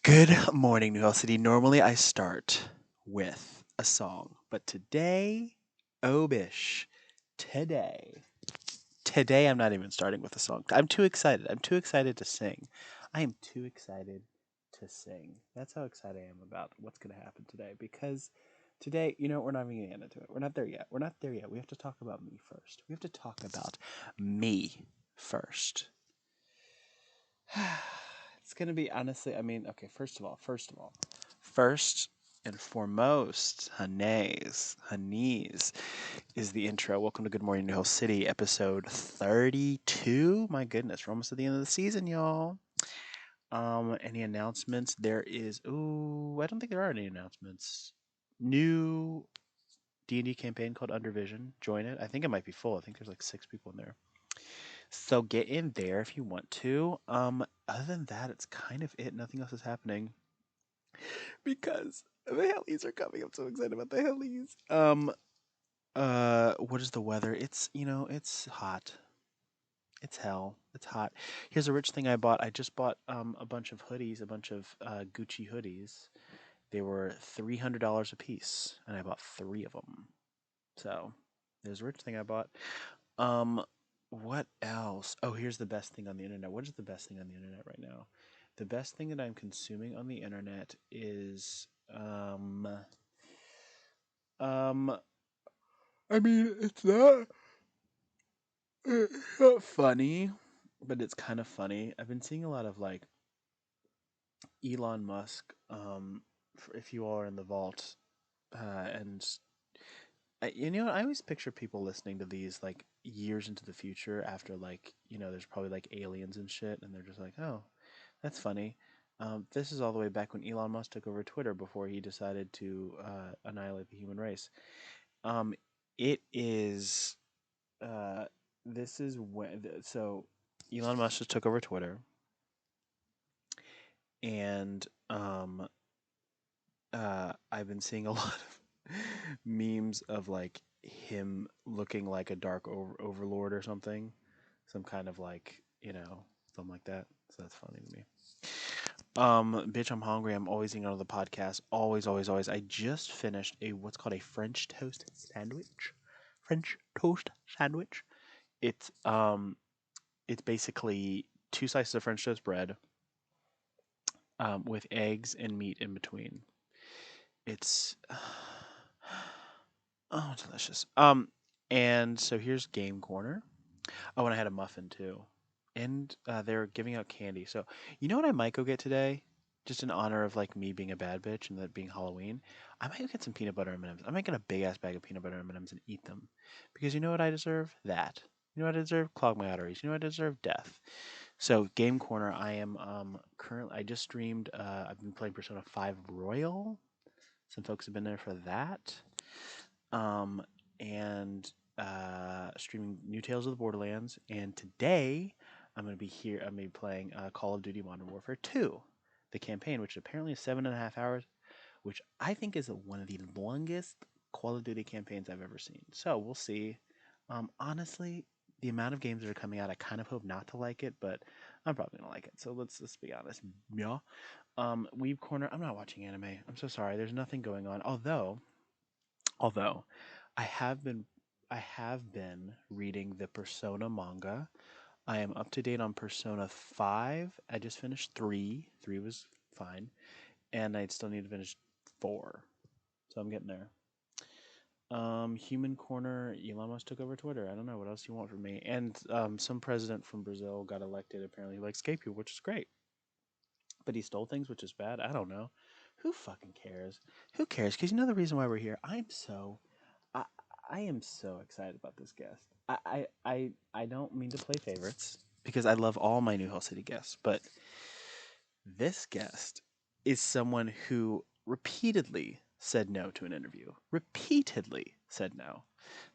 Good morning, New York City. Normally I start with a song, but today, oh bish, today, today I'm not even starting with a song. I'm too excited. I'm too excited to sing. I am too excited to sing. That's how excited I am about what's going to happen today because today, we're not even going to get into it. We're not there yet. We're not there yet. We have to talk about me first. We have to talk about me first. It's gonna be honestly. I mean, okay. First and foremost, honeys, is the intro. Welcome to Good Morning New Hill City, episode 32. My goodness, we're almost at the end of the season, y'all. Any announcements? There is. Ooh, I don't think there are any announcements. New D&D campaign called Undervision. Join it. I think it might be full. I think there's like 6 people in there. So get in there if you want to. Other than that, it's kind of it. Nothing else is happening because the Hellies are coming. I'm so excited about the Hellies. What is the weather? It's hot. It's hell. It's hot. Here's a rich thing I bought. I just bought a bunch of hoodies, a bunch of Gucci hoodies. They were $300 a piece, and I bought 3 of them. So there's a rich thing I bought. Um, what else? Oh, here's the best thing on the internet. What is the best thing on the internet right now? The best thing that I'm consuming on the internet is um I mean, it's not funny, but it's kind of funny. I've been seeing a lot of like Elon Musk if you all are in the vault and I always picture people listening to these like years into the future after like, there's probably like aliens and shit, and they're just like, oh, that's funny. This is all the way back when Elon Musk took over Twitter before he decided to annihilate the human race. Um, it is, uh, this is when, so Elon Musk just took over Twitter, and I've been seeing a lot of memes of like him looking like a dark overlord or something, some kind of like something like that. So that's funny to me. Bitch, I'm hungry. I'm always eating out of the podcast. Always, always, always. I just finished a what's called a French toast sandwich. French toast sandwich. It's it's basically 2 slices of French toast bread, with eggs and meat in between. It's oh delicious. And so here's Game Corner. Oh, and I had a muffin too. And they're giving out candy. So you know what I might go get today, just in honor of like me being a bad bitch and that being Halloween. I might go get some peanut butter M&Ms. I might get a big ass bag of peanut butter M&Ms and eat them, because you know what I deserve? That. You know what I deserve? Clog my arteries. You know what I deserve? Death. So Game Corner. I am currently. I just streamed. I've been playing Persona 5 Royal. Some folks have been there for that. Um, and streaming New Tales of the Borderlands. And today, I'm going to be here. I'm going to be playing Call of Duty Modern Warfare 2, the campaign, which apparently is 7.5 hours, which I think is one of the longest Call of Duty campaigns I've ever seen. So we'll see. Honestly, the amount of games that are coming out, I kind of hope not to like it, but I'm probably gonna like it. So let's be honest. Yeah. Weeb Corner. I'm not watching anime. I'm so sorry. There's nothing going on. Although I have been I have been reading the Persona manga. I am up to date on Persona 5. I just finished 3. 3 was fine. And I still need to finish 4. So I'm getting there. Human Corner, Elon Musk took over Twitter. I don't know what else you want from me. And some president from Brazil got elected. Apparently, he likes gay people, which is great. But he stole things, which is bad. I don't know. Who fucking cares? Who cares? Because you know the reason why we're here. I, I am so excited about this guest. I don't mean to play favorites because I love all my New Hill City guests, but this guest is someone who repeatedly said no to an interview. Repeatedly said no.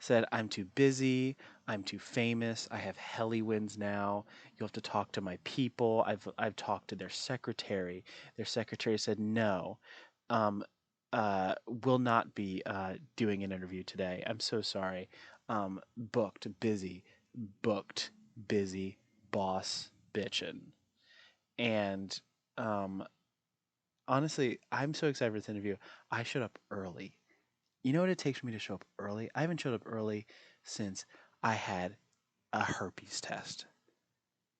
Said, I'm too busy. I'm too famous. I have heli wins now. You'll have to talk to my people. I've talked to their secretary. Their secretary said no. Um, will not be doing an interview today. I'm so sorry. Booked, busy, booked, busy, boss, bitchin'. And um, honestly, I'm so excited for this interview. I showed up early. You know what it takes for me to show up early? I haven't showed up early since I had a herpes test,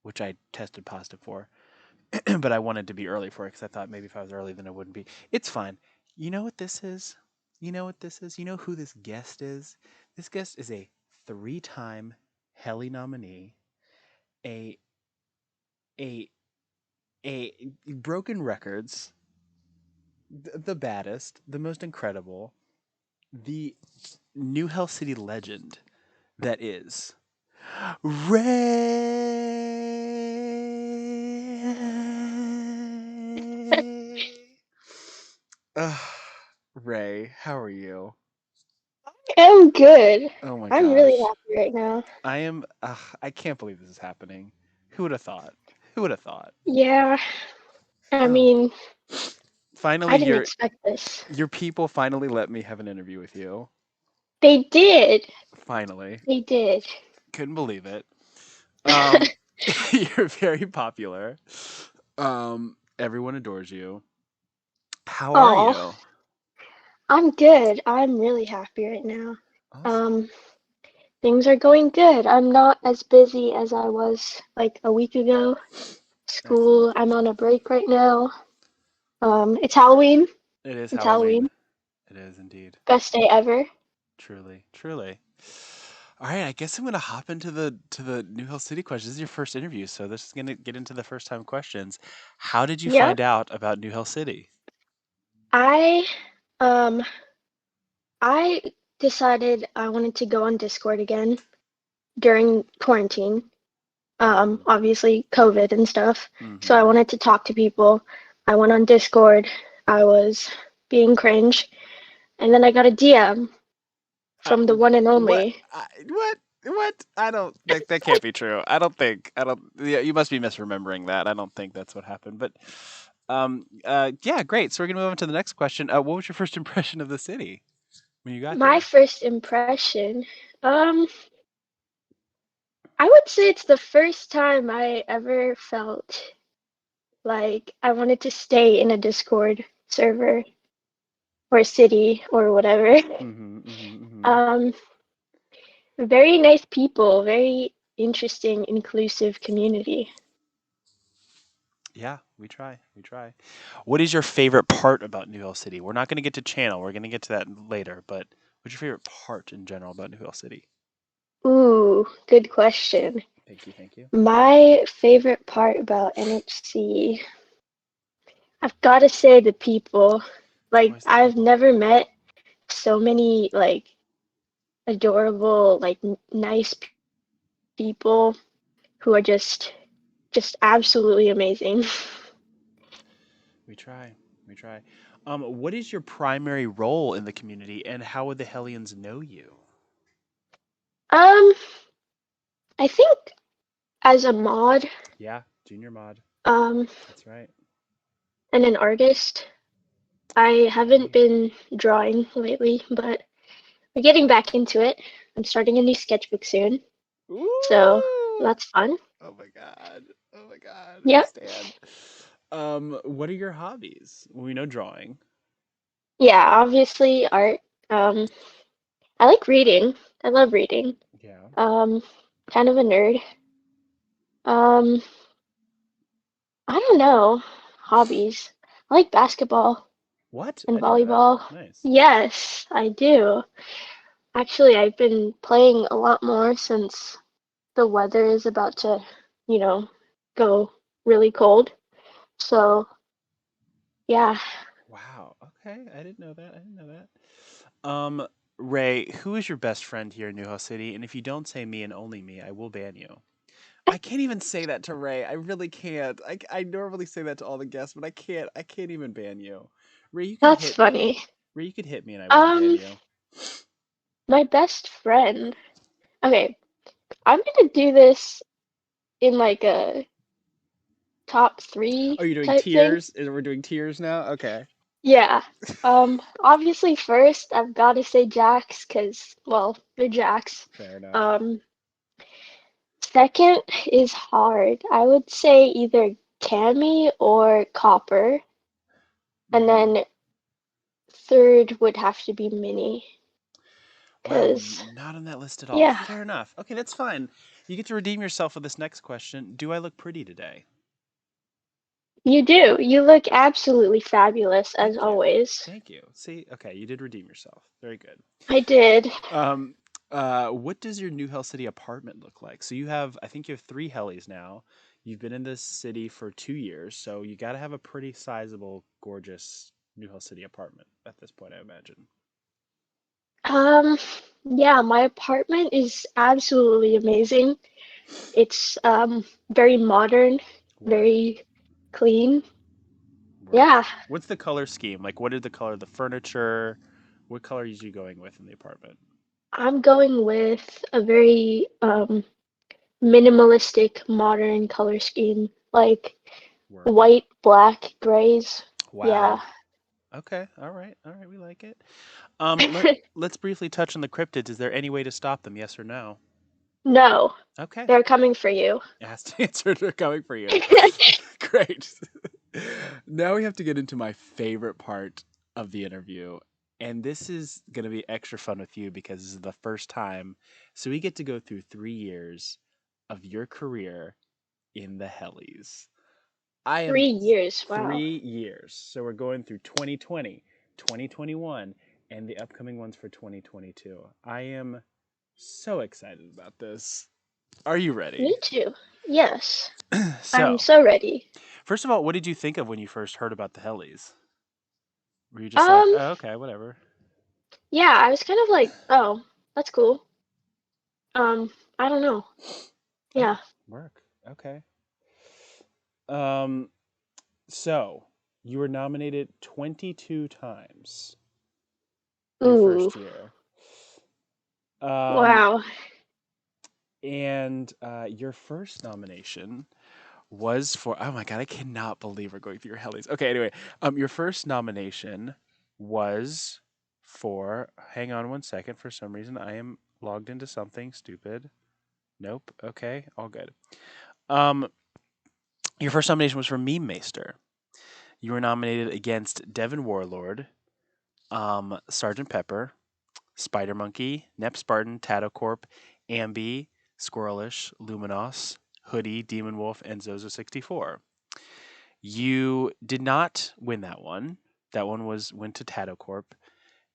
which I tested positive for. But I wanted to be early for it because I thought maybe if I was early, then it wouldn't be. It's fine. You know what this is? You know what this is? You know who this guest is? This guest is a three-time Helly nominee, a a a broken records, the baddest, the most incredible, the New Hell City legend that is Ray. Ugh, Ray, how are you? I'm good. Oh my I'm really gosh. happy right now. I am. I can't believe this is happening. Who would have thought? Who would have thought? Yeah, I Oh, mean, finally, I didn't expect this. your people finally let me have an interview with you. They did. Finally, They did. couldn't believe it. Um, you're very popular. Everyone adores you. How are Oh, you? I'm good. I'm really happy right now. Awesome. Um, things are going good. I'm not as busy as I was like a week ago. Excellent. School, I'm on a break right now. It's Halloween. It is It's Halloween. Halloween. It is indeed. Best day ever. Truly, truly. All right, I guess I'm gonna hop into the New Hill City questions. This is your first interview, so this is gonna get into the first time questions. How did you Yep. find out about New Hill City? I um I decided I wanted to go on Discord again during quarantine. Mm-hmm. Obviously COVID and stuff. So I Mm-hmm. wanted to talk to people. I went on Discord. I was being cringe, and then I got a DM from the one and What? only. What? What? I don't. That can't be true. I don't think. I don't. Yeah, you must be misremembering that. I don't think that's what happened. But, yeah, great. So we're gonna move on to the next question. What was your first impression of the city when you got My here? first impression, um, I would say it's the first time I ever felt like I wanted to stay in a Discord server or city or whatever. Mm-hmm. Mm-hmm. Mm-hmm. Um, very nice people, very interesting, inclusive community. Yeah, we try. We try. What is your favorite part about New Hill City? We're not going to get to channel. We're going to get to that later. But what's your favorite part in general about New Hill City? Ooh, good question. Thank you. Thank you. My favorite part about NHC, I've got to say the people. Like, Always the I've people. never met so many, like, adorable, like, nice people who are just absolutely amazing. We try. We try. What is your primary role in the community, and how would the Hellions know you? Um, I think as a mod, Yeah, junior mod. um, That's right. and an artist, I haven't Hey. been drawing lately, but we're getting back into it. I'm starting a new sketchbook soon, so Ooh! that's fun. Oh my god. Oh my god. I Yep. stand. What are your hobbies? Well, we know drawing. Yeah, obviously art. Um, I like reading. I love reading. Yeah. Um, kind of a nerd. Um, I don't know. Hobbies. I like basketball What? and I didn't know that. volleyball. Nice. Yes, I do. Actually, I've been playing a lot more since the weather is about to, you know, go really cold. So, yeah, Wow. Okay. I didn't know that. I didn't know that. Ray, who is your best friend here in New House City? And if you don't say me and only me, I will ban you. I can't even say that to Ray. I really can't. I normally say that to all the guests, but I can't. I can't even ban you. Ray, you could that's hit me. funny. Ray, you could hit me and I wouldn't ban Um, you. my best friend. Okay, I'm gonna do this in like a top Oh, three you're doing type thing. tiers? We're doing tiers now? Okay. Yeah. Obviously first I've got to say Jax because, well, they're Jax. Fair enough. Um, second is hard. I would say either Cammy or Copper. And Mm-hmm. then third would have to be mini. Wow, Cause not on that list at all. yeah, Fair enough. Okay, that's fine. You get to redeem yourself with this next question. Do I look pretty today? you do. You look absolutely fabulous as Thank you. always. Thank you. See, okay, you did redeem yourself. Very good. I did. Um, what does your New Hell City apartment look like? So you have, I think you have three helis now. You've been in this city for 2 years, so you got to have a pretty sizable, gorgeous New Hell City apartment at this point, I imagine. Um, yeah, my apartment is absolutely amazing. It's very modern, Work, very clean. work. Yeah, What's the color scheme? Like, what is the color of the furniture? What color are you going with in the apartment? I'm going with a very minimalistic modern color scheme, like Work. white, black, grays. Yeah. Wow. Okay. All right. All right. We like it. Let's briefly touch on the cryptids. Is there any way to stop them? Yes or no? No, Okay. they're coming for you. Asked, answered, are coming for you. Great. Now we have to get into my favorite part of the interview. And this is going to be extra fun with you because this is the first time. So we get to go through 3 years of your career in the helis. I am 3 years. Wow. 3 years. So we're going through 2020, 2021, and the upcoming ones for 2022. I am so excited about this. Are you ready? Me too. Yes, I'm So, so ready. first of all, what did you think of when you first heard about the helis? Were you just like, Um, oh, okay, whatever? yeah, I was kind of like, oh, that's cool. I don't know. Oh, Yeah. work. Okay. Um, so you were nominated 22 times your Ooh. first year. Um, Wow. and your first nomination was for, oh my God, I cannot believe we're going through your helis. Okay, anyway, your first nomination was for, hang on one second, for some reason I am logged into something stupid. Nope. Okay, all good. Um, your first nomination was for Meme Maester. You were nominated against Devin Warlord, Sergeant Pepper, Spider Monkey, Nep Spartan, Tatocorp, Ambi, Squirrelish, Luminos, Hoodie, Demon Wolf, and Zozo64. You did not win that one. That one went to Tatocorp.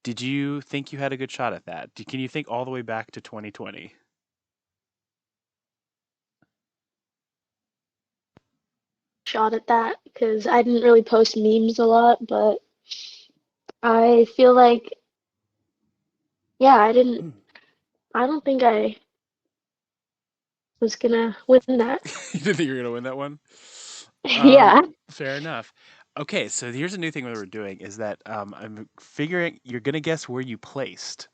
Did you think you had a good shot at that? Can you think all the way back to 2020? Shot at that because I didn't really post memes a lot, but I feel like, yeah, I don't think I was gonna win that. You didn't think you were gonna win that one? Yeah. Fair enough. Okay, so here's a new thing that we're doing is that I'm figuring you're gonna guess where you placed.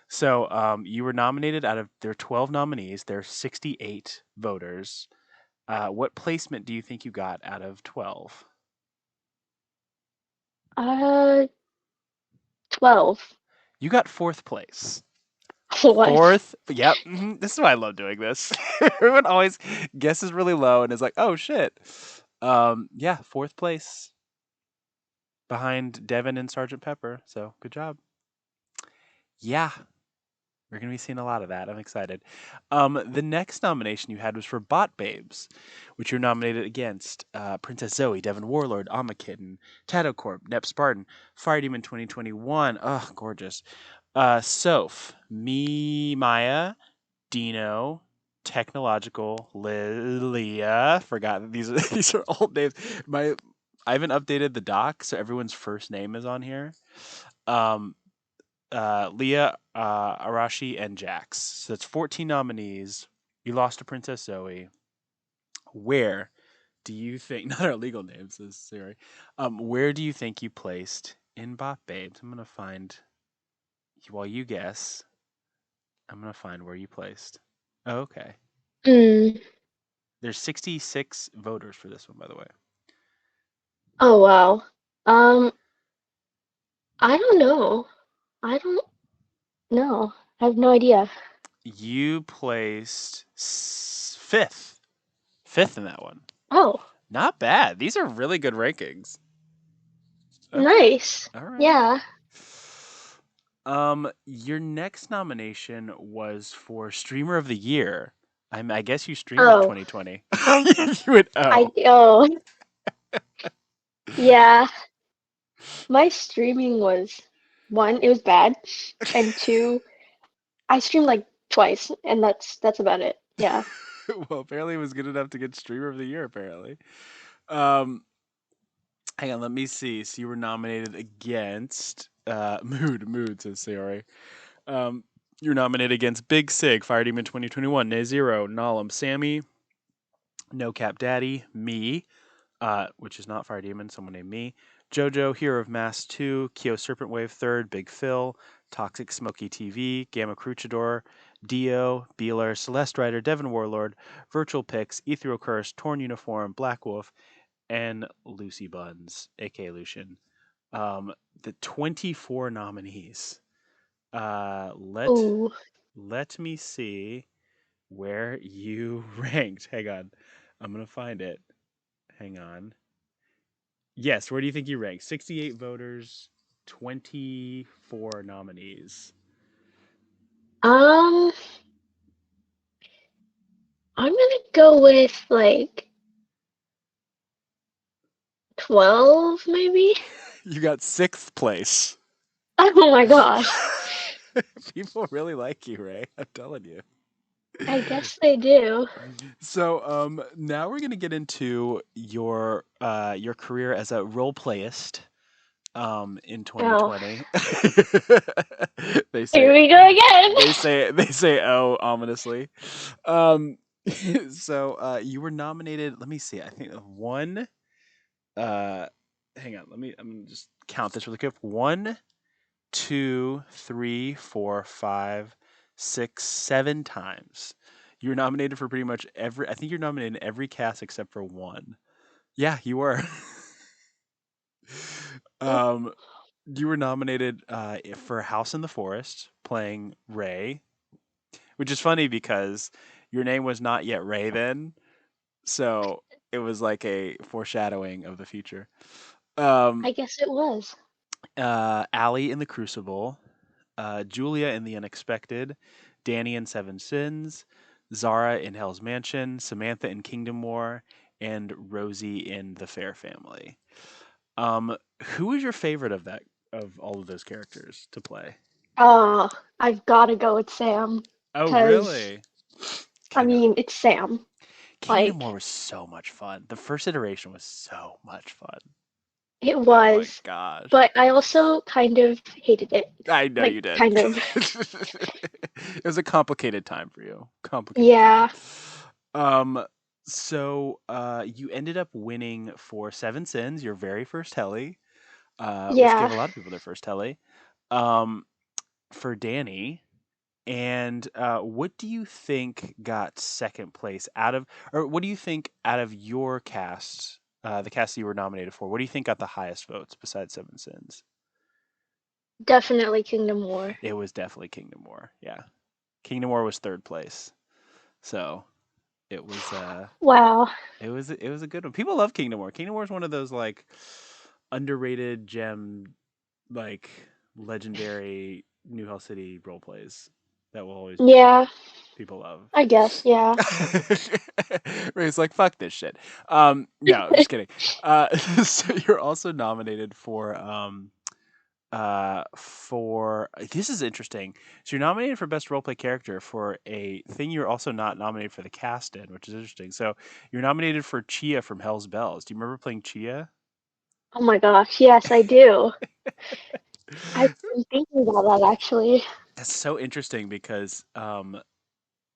So you were nominated out of there are 12 nominees. There are 68 voters. What placement do you think you got out of 12? Uh, 12. You got fourth place. What? Fourth, yep. This is why I love doing this. Everyone always guesses really low and is like, "Oh shit." Yeah, fourth place behind Devin and Sergeant Pepper. So good job. Yeah, we're gonna be seeing a lot of that. I'm excited. The next nomination you had was for Bot Babes, which you're nominated against Princess Zoe, Devin Warlord, Amakitten, Tatocorp, Nep Spartan, Fire Demon 2021. Ugh, gorgeous. Soph, Me Maya, Dino, Technological, Lilia. Forgot that these are these are old names. My I haven't updated the doc, so everyone's first name is on here. Um, Leah, Arashi, and Jax. So that's 14 nominees. You lost to Princess Zoe. Where do you think? Not our legal names, this sorry. Where do you think you placed in Bot Babes? I'm gonna find while you guess. I'm gonna find where you placed. Oh, okay. Mm. There's 66 voters for this one, by the way. Oh, wow. Um, I don't know. I don't know. I have no idea. You placed fifth, fifth in that one. Oh, Not bad. These are really good rankings. Okay. Nice. All right. Yeah. Your next nomination was for Streamer of the Year. I guess you streamed in Oh, 2020. You would I oh. oh yeah. My streaming was one, it was bad, and two, I streamed like twice, and that's about it. Yeah. Well, apparently it was good enough to get Streamer of the Year. Apparently. Um, Hang on, let me see. So you were nominated against Mood says Sayori. Um, you're nominated against Big Sig, Fire Demon 2021, Ne Zero, Nalum, Sammy, No Cap Daddy, me, which is not Fire Demon, someone named me, JoJo, Hero of Mass 2, Kyo Serpent Wave 3rd, Big Phil, Toxic Smoky TV, Gamma Cruchador, Dio, Beeler, Celeste Rider, Devon Warlord, Virtual Pix, Ethereal Curse, Torn Uniform, Black Wolf, and Lucy Buns, aka Lucian. The 24 nominees. Uh, let Ooh. let me see where you ranked. Hang on, I'm gonna find it. Hang on. Yes, where do you think you ranked? 68 voters, 24 nominees. Um, I'm gonna go with like 12 maybe. You got sixth place. Oh my gosh. People really like you, Ray. I'm telling you. I guess they do. So now we're gonna get into your career as a role playist in Oh, 2020. they here say we go again. they say oh ominously. Um so you were nominated, let me see. I think one uh hang on, I'm gonna just count this really quick. One, two, three, four, five, six, 7 times. You were nominated for pretty much every. I think you're nominated in every cast except for one. Yeah, you were. um, you were nominated for House in the Forest, playing Ray, which is funny because your name was not yet Ray then, so it was like a foreshadowing of the future. Um, I guess it was. Allie in the Crucible, Julia in The Unexpected, Danny in Seven Sins, Zara in Hell's Mansion, Samantha in Kingdom War, and Rosie in The Fair Family. Who was your favorite of all of those characters to play? Oh, I've got to go with Sam Oh, because really? I Kingdom mean it's Sam. Kingdom War Like was so much fun. The first iteration was so much fun. it Oh my was, gosh. but I also kind of hated it. I know Like you did. kind of. It was a complicated time for you. Complicated time. Yeah. Um, you ended up winning for Seven Sins, your very first heli, which gave Yeah. a lot of people their first heli. Um, for Danny. And what do you think got second place or what do you think out of your cast, the cast you were nominated for? What do you think got the highest votes besides Seven Sins? Definitely Kingdom War. It was definitely Kingdom War. Yeah, Kingdom War was third place. So it was Wow. it was a good one. People love Kingdom War. Kingdom War is one of those like underrated gem, like legendary New Hell City role plays that will always be Yeah, people love. I guess. Yeah. Ray's like, fuck this shit. No, just kidding. So you're also nominated for this is interesting. So you're nominated for best roleplay character for a thing you're also not nominated for the cast in, which is interesting. So you're nominated for Chia from Hell's Bells. Do you remember playing Chia? Oh my gosh. Yes, I do. I've been thinking about that actually. That's so interesting because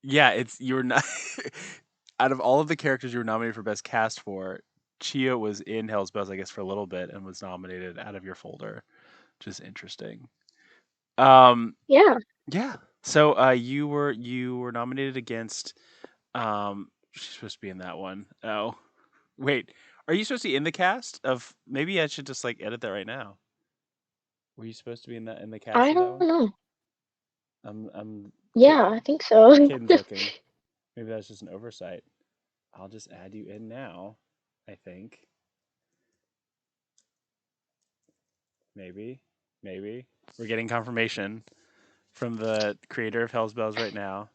yeah, it's you're not out of all of the characters you were nominated for best cast for, Chia was in Hell's Bells, I guess, for a little bit and was nominated out of your folder, which is interesting. Um, Yeah. yeah. So you were nominated against she's supposed to be in that one. Oh, wait. Are you supposed to be in the cast of maybe I should just like edit that right now. Were you supposed to be in the cast I of that don't one? know. I'm Yeah, I think so. kid invoking. Maybe that's just an oversight. I'll just add you in now, I think. Maybe, maybe we're getting confirmation from the creator of Hell's Bells right now.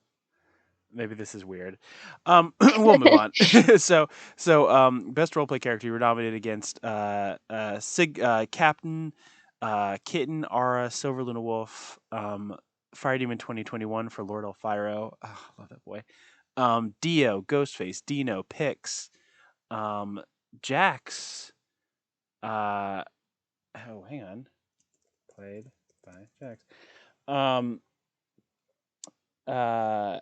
Maybe this is weird. We'll move on. so, best roleplay character you were nominated against Captain, Kitten, Ara, Silver Luna Wolf, Fire Demon 2021 for Lord Elfiro. Oh, love that boy. Dio, Ghostface, Dino, Pix, um, Jax. Uh, oh, hang on. Played by Jax. Um, uh,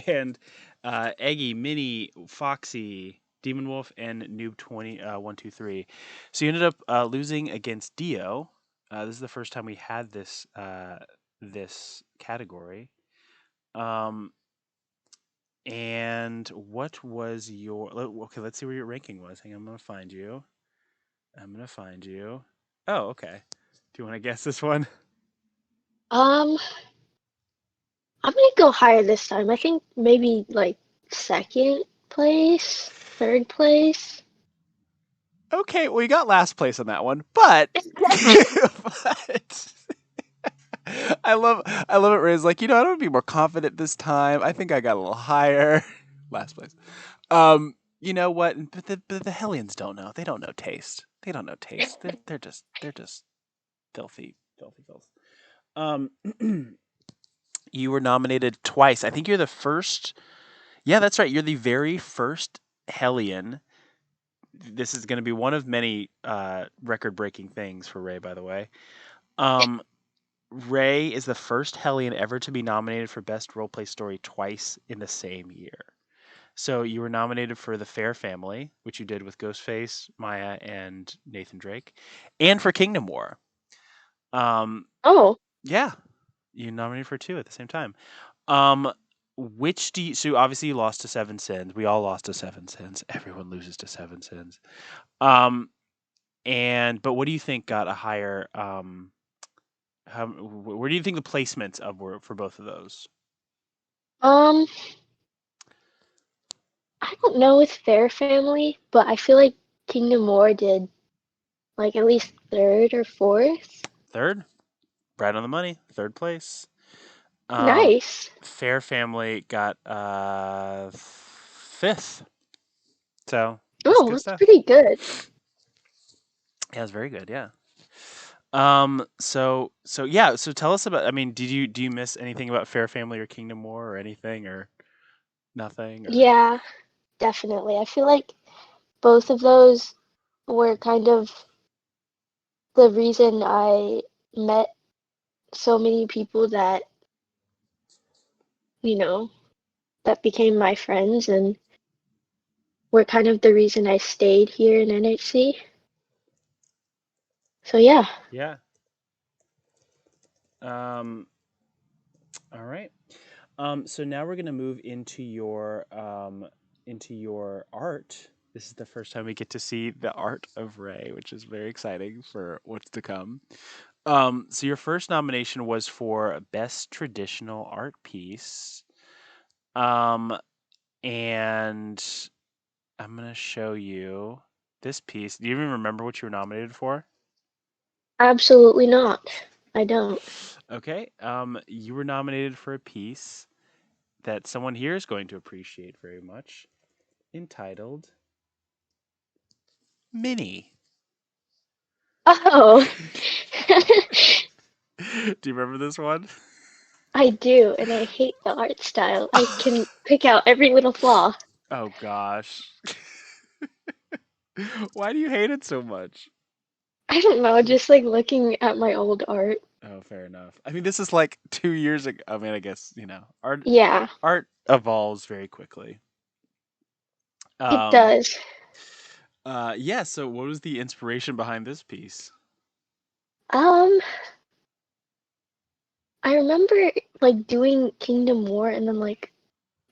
and Eggy, Minnie, Foxy, Demon Wolf, and Noob 123. So you ended up losing against Dio. This is the first time we had this category. Um, and what was your okay? Let's see where your ranking was. Hang on, I'm gonna find you. I'm gonna find you. Oh, okay. Do you want to guess this one? Um, I'm gonna go higher this time. I think maybe like second place, third place. Okay, well you got last place on that one, but but I love it. Ray's like, I don't be more confident this time. I think I got a little higher. Last place. You know what? But the Hellions don't know. They don't know taste. They don't know taste. They're just filthy, filthy filth. Um, you were nominated twice. I think you're the first. Yeah, that's right. You're the very first Hellion. This is going to be one of many record-breaking things for Ray, by the way. Um, Ray is the first Hellion ever to be nominated for Best Roleplay Story twice in the same year. So you were nominated for The Fair Family, which you did with Ghostface, Maya, and Nathan Drake, and for Kingdom War. Um, Oh, yeah, you nominated for two at the same time. Um, which do you? So obviously you lost to Seven Sins. We all lost to Seven Sins. Everyone loses to Seven Sins. Um, and but what do you think got a higher? Where do you think the placements of were for both of those? um, I don't know with Fair Family, but I feel like Kingdom War did like at least third or fourth. Third, right on the money. Third place. Um, Nice. Fair Family got fifth. So that's Oh, good that's stuff. pretty good. Yeah, it's very good. Yeah. So yeah. So tell us about. I mean, do you miss anything about Fair Family or Kingdom War or anything or nothing or? Yeah, definitely. I feel like both of those were kind of the reason I met so many people that, you know, that became my friends and were kind of the reason I stayed here in NHC. So yeah. Yeah. Um. All right. So now we're gonna move into your art. This is the first time we get to see the art of Ray, which is very exciting for what's to come. So your first nomination was for best traditional art piece. Um, and I'm gonna show you this piece. Do you even remember what you were nominated for? Absolutely not. I don't. Okay. You were nominated for a piece that someone here is going to appreciate very much, entitled Mini. Oh. Do you remember this one? I do, and I hate the art style. I can pick out every little flaw. Oh gosh. Why do you hate it so much? I don't know, just like looking at my old art. Oh, fair enough. I mean, this is like 2 years ago. I mean, I guess Yeah, art evolves very quickly. it Um, does. yeah. So, what was the inspiration behind this piece? Um, I remember like doing Kingdom War and then like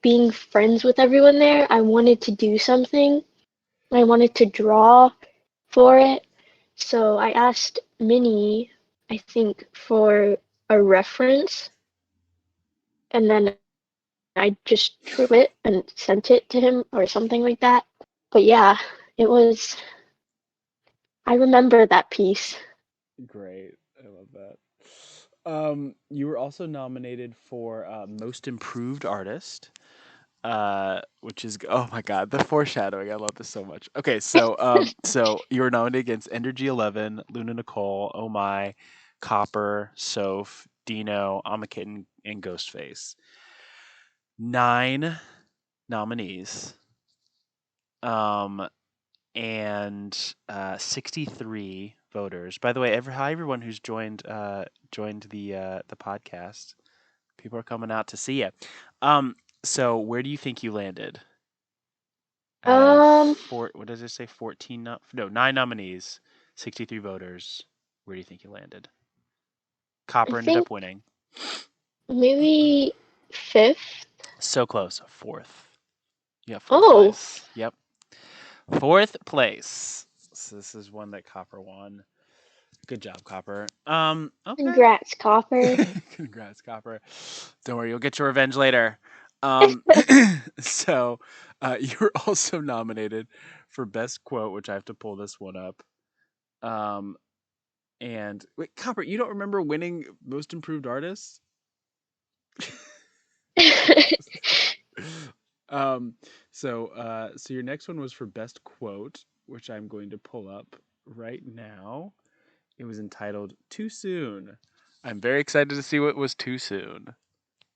being friends with everyone there. I wanted to do something. I wanted to draw for it. So I asked Minnie, I think, for a reference, and then I just drew it and sent it to him or something like that. But yeah, it was, I remember that piece. Great. I love that. You were also nominated for Most Improved Artist, which is oh my god, the foreshadowing. I love this so much. Okay, so you were nominated against Energy 11, Luna Nicole, Oh My, Copper, Soph, Dino, Amakitten, and Ghostface. 9 nominees. Um, and 63 voters. By the way, hi everyone who's joined the podcast. People are coming out to see you. So where do you think you landed out of Um, four? What does it say? 14? No, 9 nominees, 63 voters. Where do you think you landed? I Copper ended think up winning. maybe fifth. So close, fourth. You got fourth Oh, place. Yep, fourth place. So this is one that Copper won. Good job, Copper. Okay. congrats, Copper. Congrats, Copper. Don't worry, you'll get your revenge later. So you were also nominated for best quote, which I have to pull this one up. Um, and wait, Copper, you don't remember winning most improved artist? um, so your next one was for best quote, which I'm going to pull up right now. It was entitled "Too Soon." I'm very excited to see what was too soon.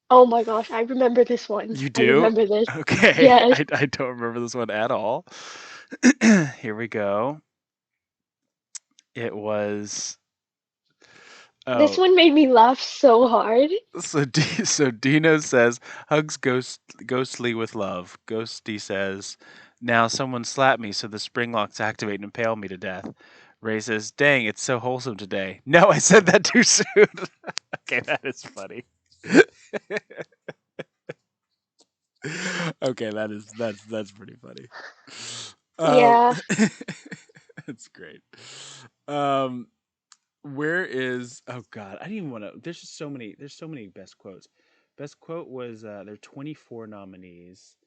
Oh my gosh, I remember this one. You I do? remember this. Okay. Yes. I don't remember this one at all. Here we go. It was This oh, one made me laugh so hard. so Dino says hugs ghostly with love. Ghosty says, "Now someone slap me so the spring locks activate and impale me to death." Ray says, "Dang, it's so wholesome today." No, I said that too soon. Okay, that is funny. Okay, that's pretty funny. Um, Yeah. that's great. Um, where is oh god, I didn't even want to. There's just so many. There's so many best quotes. Best quote was there are 24 nominees.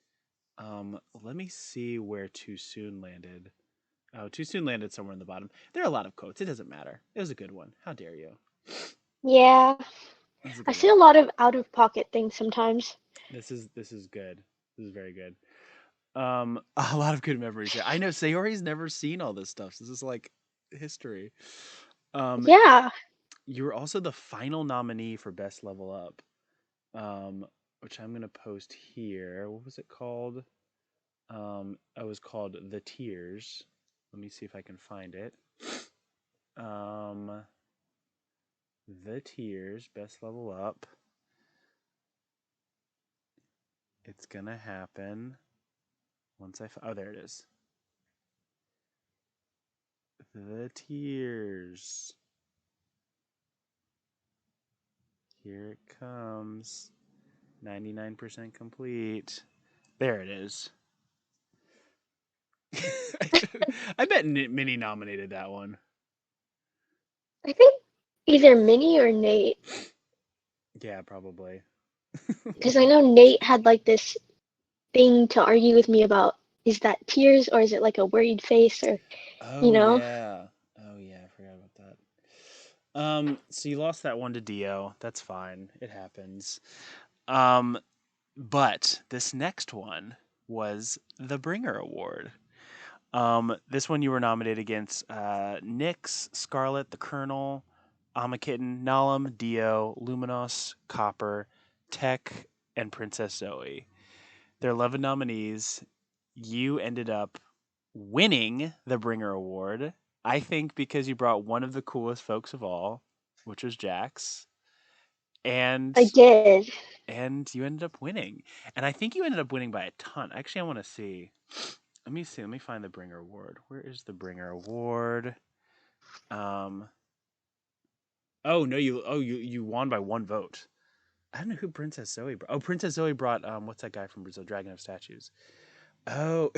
Let me see where Too Soon landed. Oh, Too Soon landed somewhere in the bottom. There are a lot of quotes. It doesn't matter. It was a good one. How dare you? Yeah. That's a I good see one. a lot of out of pocket things sometimes. This is good. This is very good. A lot of good memories here. I know Sayori's never seen all this stuff. So this is like history. Um, Yeah. you were also the final nominee for Best Level Up, which I'm gonna post here. What was it called? It was called The Tears. Let me see if I can find it. Um, The Tears, Best Level Up. It's gonna happen once oh, there it is. The Tears. Here it comes. 99% complete. There it is. I bet Minnie nominated that one. I think either Minnie or Nate. Yeah, probably. Because I know Nate had like this thing to argue with me about, is that tears or is it like a worried face or, you Oh know? yeah. Oh yeah, I forgot about that. So you lost that one to Dio. That's fine. It happens. Um, but this next one was the Bringer Award. This one you were nominated against Nyx, Scarlet, the Colonel, Amakitten, Nalum, Dio, Luminos, Copper, Tech, and Princess Zoe. Their 11 nominees. You ended up winning the Bringer Award. I think because you brought one of the coolest folks of all, which was Jax, and I did. you ended up winning. And I think you ended up winning by a ton. Actually, I want to see. Let me see. Let me find the Bringer Award. Where is the Bringer Award? Um. Oh no, you won by one vote. I don't know who Princess Zoe brought. Oh, Princess Zoe brought what's that guy from Brazil? Dragon of Statues. Oh,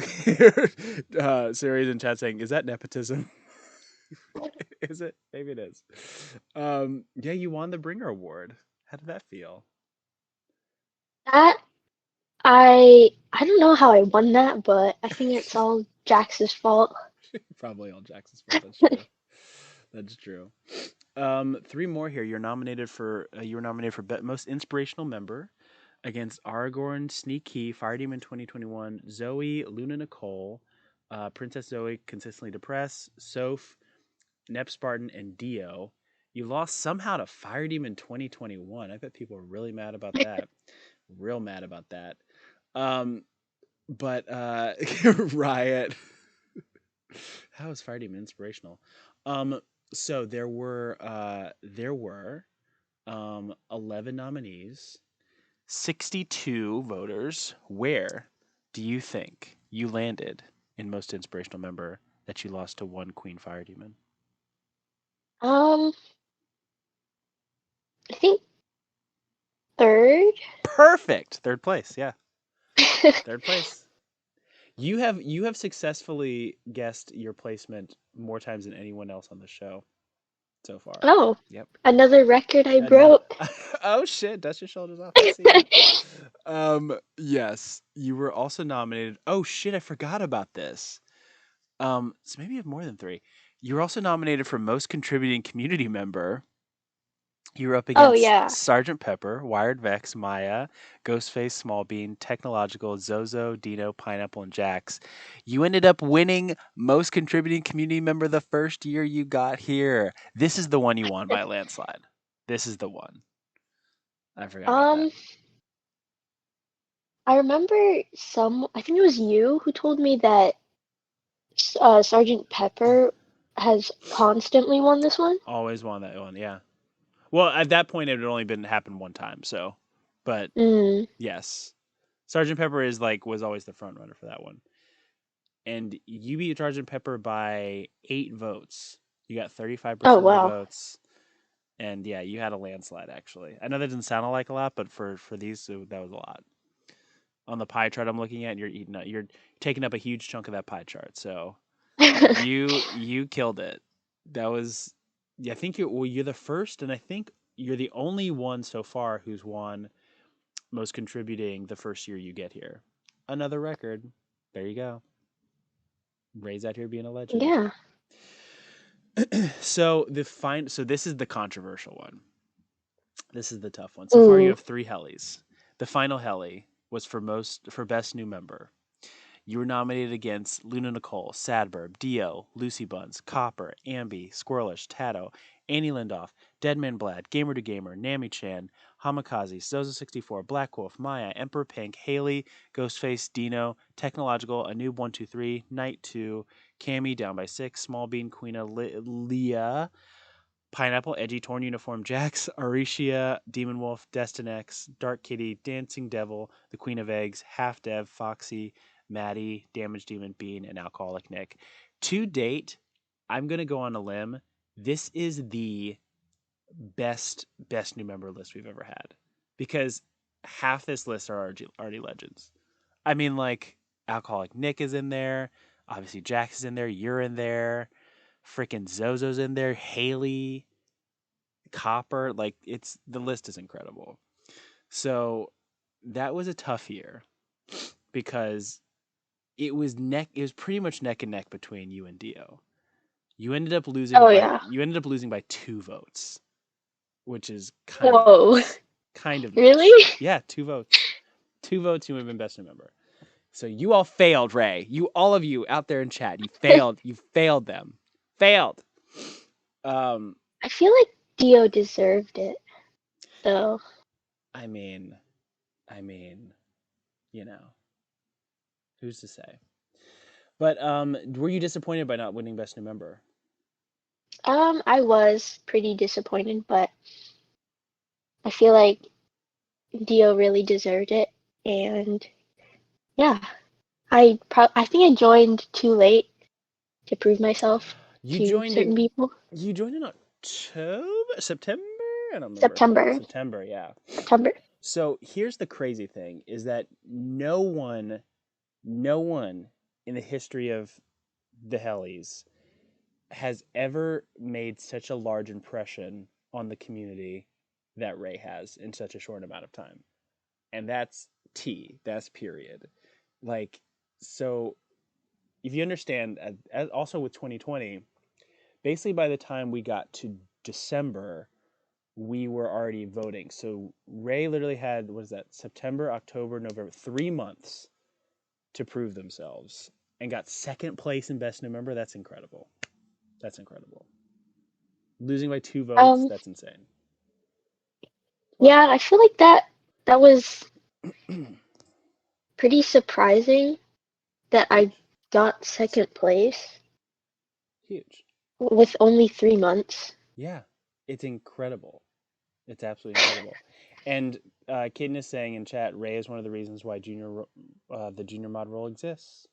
Siri's in chat saying, "Is that nepotism?" Is it? Maybe it is. Yeah, you won the Bringer Award. How did that feel? That I don't know how I won that, but I think it's all Jax's fault. Probably all Jackson's fault. That's true. That's true. Three more here. You were nominated for most inspirational member against Aragorn, Sneak Key, Fire Demon 2021, Zoe, Luna Nicole, Princess Zoe, Consistently Depressed, Soph, Nep Spartan, and Dio. You lost somehow to Fire Demon 2021. I bet people are really mad about that. Real mad about that. Um, but Riot. How is Fire Demon inspirational? Um, so there were 11 nominees, 62 voters. Where do you think you landed in most inspirational member that you lost to one Queen Fire Demon? Um, I think third. Perfect. Third place. Yeah. Third place. You have successfully guessed your placement more times than anyone else on the show so far. Oh, Yep. another record I Another. broke. Oh shit! Dust your shoulders off. I see it. Yes, you were also nominated. Oh shit! I forgot about this. So maybe you have more than three. You were also nominated for most contributing community member. You were up Oh against yeah. Sergeant Pepper, Wired Vex, Maya, Ghostface, Small Bean, Technological, Zozo, Dino, Pineapple, and Jax. You ended up winning most contributing community member the first year you got here. This is the one you won by a landslide. This is the one. I forgot about that. Um, I remember I think it was you who told me that Sergeant Pepper has constantly won this one. Always won that one, yeah. Well, at that point, it had only been happened one time, so, but Mm. yes, Sergeant Pepper was always the front runner for that one, and you beat Sergeant Pepper by 8 votes. You got Oh 35% of the wow. votes, and yeah, you had a landslide. Actually, I know that doesn't sound like a lot, but for these, that was a lot. On the pie chart I'm looking at, you're taking up a huge chunk of that pie chart. So you killed it. That was, yeah, I think you're the first, and I think you're the only one so far who's won most contributing the first year you get here. Another record. There you go. Ray's out here being a legend. Yeah. So this is the controversial one. This is the tough one. So far you Ooh. have 3 Hellies. The final Helly was for best new member. You were nominated against Luna Nicole, Sadburb, Dio, Lucy Buns, Copper, Ambi, Squirrelish, Tato, Annie Lindoff, Deadman Blad, Gamer to Gamer, Nami Chan, Hamikaze, Zozo64, Black Wolf, Maya, Emperor Pink, Haley, Ghostface, Dino, Technological, Anoob123, Knight 2, Cammy down by 6, Small Bean, Queena, Leah, Pineapple, Edgy Torn Uniform, Jax, Aricia, Demon Wolf, Destinex, Dark Kitty, Dancing Devil, The Queen of Eggs, Half Dev, Foxy, Maddie, Damage Demon Bean, and Alcoholic Nick. To date, I'm gonna go on a limb. This is the best new member list we've ever had because half this list are already legends. I mean, like Alcoholic Nick is in there, obviously Jax is in there, you're in there, freaking Zozo's in there, Haley, Copper, like the list is incredible. So that was a tough year because it was pretty much neck and neck between you and Dio. Oh yeah. You ended up losing by 2 votes, which is kind of Whoa. nuts. Kind of Really? nuts. Yeah, 2 votes. 2 votes, you would have been best new member. So you all failed, Ray. All of you out there in chat, you failed. You failed them. Failed. Um, I feel like Dio deserved it, though. I mean, I mean, you know, who's to say? But were you disappointed by not winning best new member? I was pretty disappointed, but I feel like Dio really deserved it, and yeah, I think I joined too late to prove myself You to joined certain in people. you joined in October, September? I don't remember. September, September, yeah. September. So here's the crazy thing is that no one in the history of the Hellies has ever made such a large impression on the community that Ray has in such a short amount of time. And that's T. That's period. Like, so if you understand, also with 2020, basically by the time we got to December, we were already voting. So Ray literally had, what is that, September, October, November, 3 months to prove themselves and got second place in Best New Member. That's incredible. That's incredible. Losing by 2 votes, Um, that's insane. yeah, I feel like that was pretty surprising that I Huge. got second place Huge. with only 3 months. Yeah. It's incredible. It's absolutely incredible. And Kitten is saying in chat, Ray is one of the reasons why the junior mod role exists.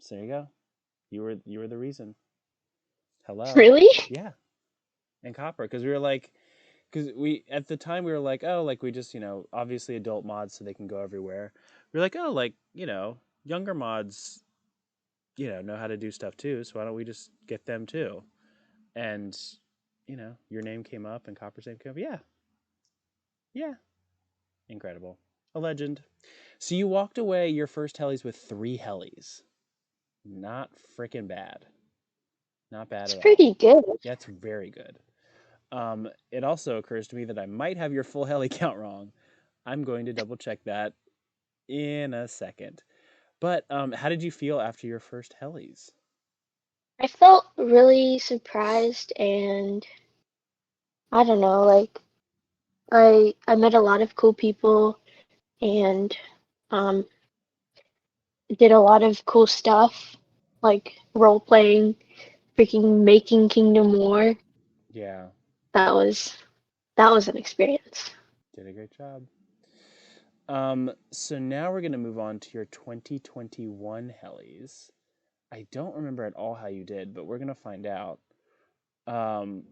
So there you go. You were the reason. Hello. Really? Yeah. And Copper, because we were like, because we at the time we were like, oh, like we just obviously adult mods so they can go everywhere. We are like, oh, like younger mods know how to do stuff too. So why don't we just get them too? And your name came up and Copper's name came up. Yeah, yeah, incredible, a legend. So you walked away your first helis with 3 helis. Not freaking bad. Not bad It's at all. pretty good. That's very good. It also occurs to me that I might have your full heli count wrong. I'm going to double check that in a second. But how did you feel after your first helis? I felt really surprised and I don't know, like I met a lot of cool people and um did a lot of cool stuff like role playing, freaking making Kingdom War. Yeah, That was that was an experience. did a great job. So now we're going to move on to your 2021 helis. I don't remember at all how you did, but we're going to find out. Um,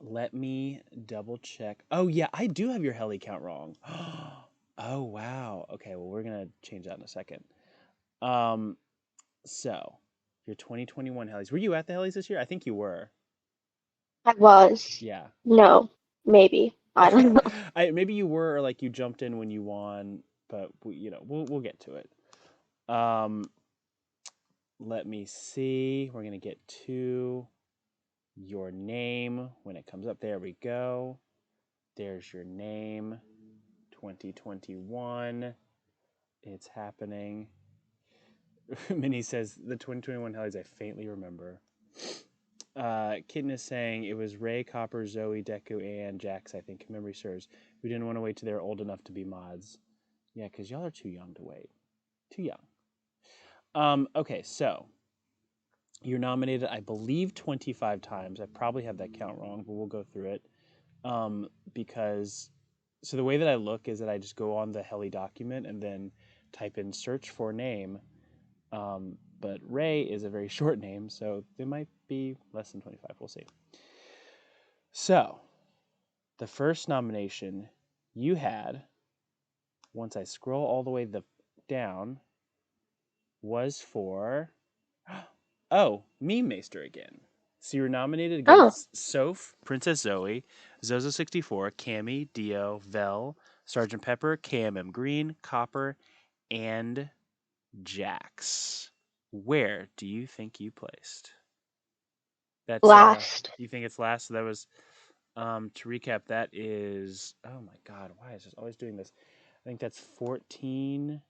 Let me double check. Oh, yeah, I do have your heli count wrong. Oh, wow. Okay, well, we're going to change that in a second. Um, so, your 2021 helis. Were you at the helis this year? I think you were. I was. Yeah. No, maybe. I don't know. Maybe you were, or like you jumped in when you won, but we'll get to it. Um, Let me see. We're gonna get to your name when it comes up. There we go. There's your name. 2021. It's happening. Minnie says the 2021 Hellies I faintly remember. Kitten is saying it was Ray, Copper, Zoe, Deku, and Jax, I think, if memory serves. We didn't want to wait till they're old enough to be mods. Yeah, because y'all are too young to wait. Too young. Okay, so you're nominated, I believe, 25 times. I probably have that count wrong, but we'll go through it. Because, so the way that I look is that I just go on the Heli document and then type in search for name. But Ray is a very short name, so it might be less than 25. We'll see. So, the first nomination you had, once I scroll all the way down, was for Meme Maester again. So you were nominated Oh, against Soph, Princess Zoe, Zozo64, Cammy, Dio, Vel, Sergeant Pepper, KMM Green, Copper, and Jax. Where do you think you placed? That's last. you think it's last? So that was to recap, that is, oh my god, why is this always doing this? I think that's 14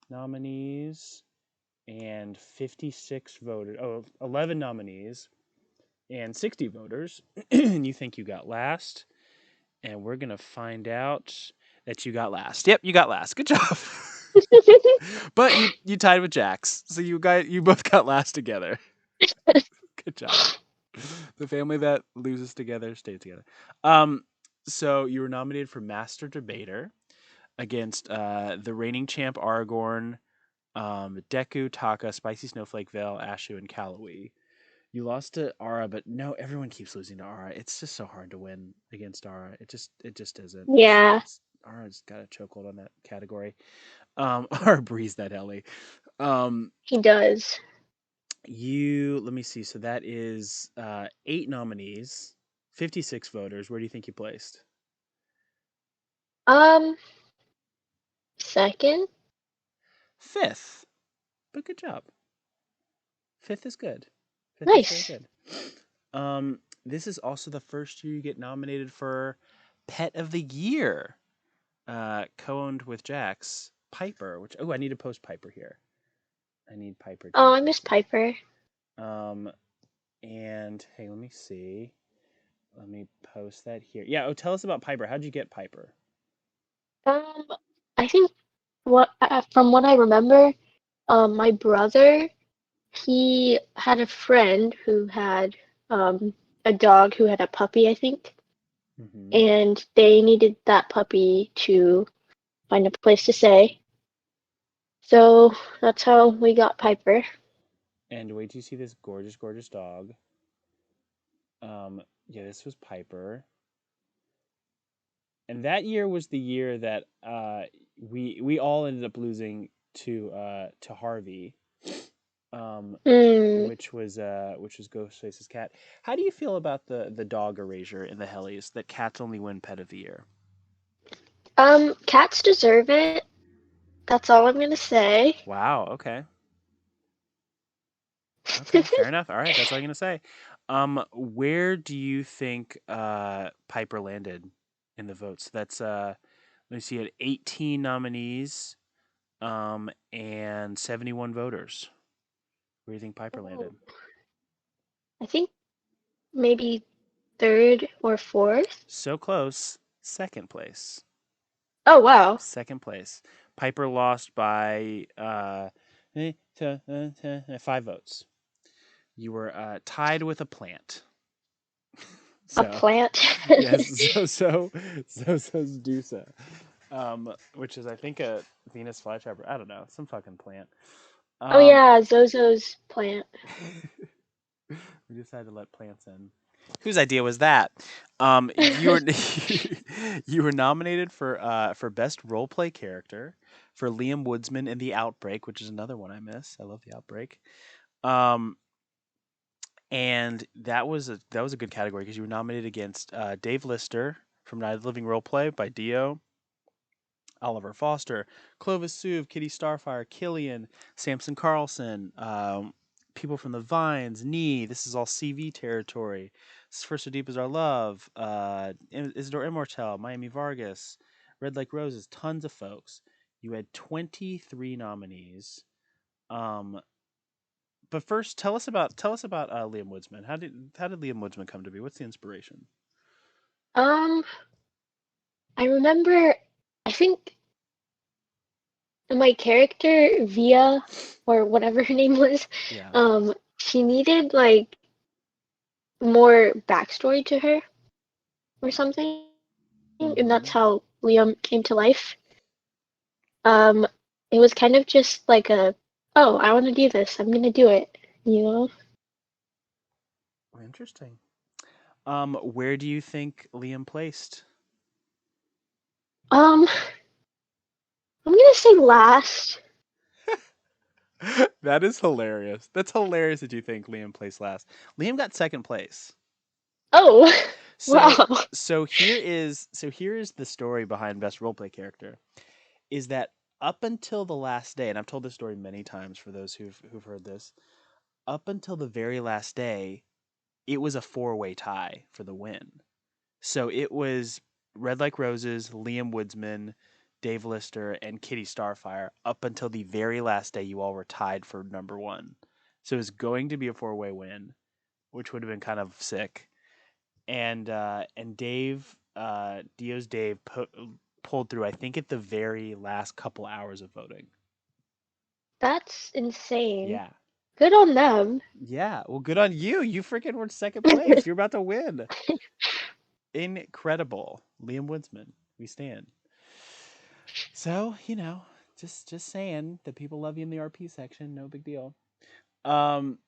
nominees and 56 voted. Oh, 11 nominees and 60 voters. And you think you got last. And we're going to find out that you got last. Yep, you got last. Good job. But you tied with Jax. So you both got last together. Good job. The family that loses together stays together. Um so you were nominated for Master Debater against the reigning champ Aragorn, Deku, Taka, Spicy Snowflake, Veil, Ashu, and Calloway. You lost to Ara, but no, everyone keeps losing to Ara. It's just so hard to win against Ara. It just isn't. Yeah, It's Ara's got a chokehold on that category. Ara breeze that Ellie. Um, he does. you let me see. So that is 8 nominees, 56 voters. Where do you think you placed? Um, second. Fifth. But good job. Fifth is good. Fifth is very Nice. good. This is also the first year you get nominated for Pet of the Year, co-owned with Jax Piper. Which I need to post Piper here. I need Piper to Oh, be I miss posted. Piper. Um, and hey, let me see. Let me post that here. Yeah. Oh, tell us about Piper. How'd you get Piper? Um, I think from what I remember, my brother, he had a friend who had a dog who had a puppy, I think, Mm-hmm. and they needed that puppy to find a place to stay. So that's how we got Piper. And wait till you see this gorgeous, gorgeous dog. Yeah, this was Piper, and that year was the year that we all ended up losing to Harvey, um, Hmm. which was Ghostface's cat. How do you feel about the dog erasure in the Hellies that cats only win Pet of the Year? Cats deserve it. That's all I'm gonna say. Wow. Okay. Okay. Fair enough. All right. That's all I'm gonna say. Where do you think Piper landed in the votes? That's let me see, at 18 nominees, and 71 voters. Where do you think Piper Oh, landed? I think maybe third or fourth. So close. Second place. Oh wow, Second place. Piper lost by 5 votes. You were tied with a plant. a So, plant. yes, so's Dusa, which is I think a Venus flytrap. I don't know, some fucking plant. Oh Um, yeah, Zozo's plant. we decided to let plants in. Whose idea was that? You were you were nominated for best role play character for Liam Woodsman in The Outbreak, which is another one I miss. I love The Outbreak. Um, and that was a good category because you were nominated against Dave Lister from Night of the Living Roleplay by Dio, Oliver Foster, Clovis Suve, Kitty Starfire, Killian, Samson Carlson, people from the Vines, Nee. This is all CV territory. First So Deep Is Our Love, Isidore Immortel, Miami Vargas, Red Like Roses. Tons of folks. You had 23 nominees. Um, but first, tell us about Liam Woodsman. How did Liam Woodsman come to be? What's the inspiration? um, I remember. I think my character Via, or whatever her name was, Yeah. she needed like more backstory to her or something, and that's Mm-hmm. how Liam came to life. Um, it was kind of just like oh, I want to do this. I'm gonna do it. You know. Interesting. Where do you think Liam placed? Um, I'm gonna say last. That is hilarious. That's hilarious that you think Liam placed last. Liam got second place. Oh, So wow. so here is the story behind best roleplay character. Is that up until the last day, and I've told this story many times for those who've heard this. Up until the very last day, it was a four-way tie for the win. So it was Red Like Roses, Liam Woodsman, Dave Lister, and Kitty Starfire up until the very last day. You all were tied for number one. So it was going to be a four-way win, which would have been kind of sick. And Dave, Dio's Dave, pulled through. I think at the very last couple hours of voting. That's insane. Yeah, Good on them. yeah. Well, good on you. You freaking were second place. You're about to win. Incredible, Liam Woodsman. We stand. So, just saying that people love you in the RP section, no big deal. Um,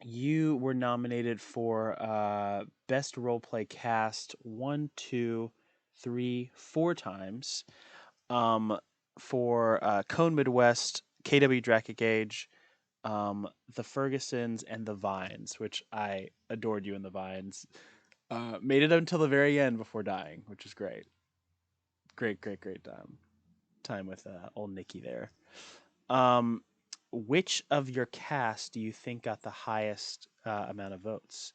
you were nominated for best roleplay cast one, two, three, 4 times. Um, for Cone Midwest, KW Dracket Gauge, the Fergusons, and the Vines, which I adored you in the Vines. Made it until the very end before dying, which is great. Great, great, great time with old Nikki there. Um, which of your cast do you think got the highest amount of votes?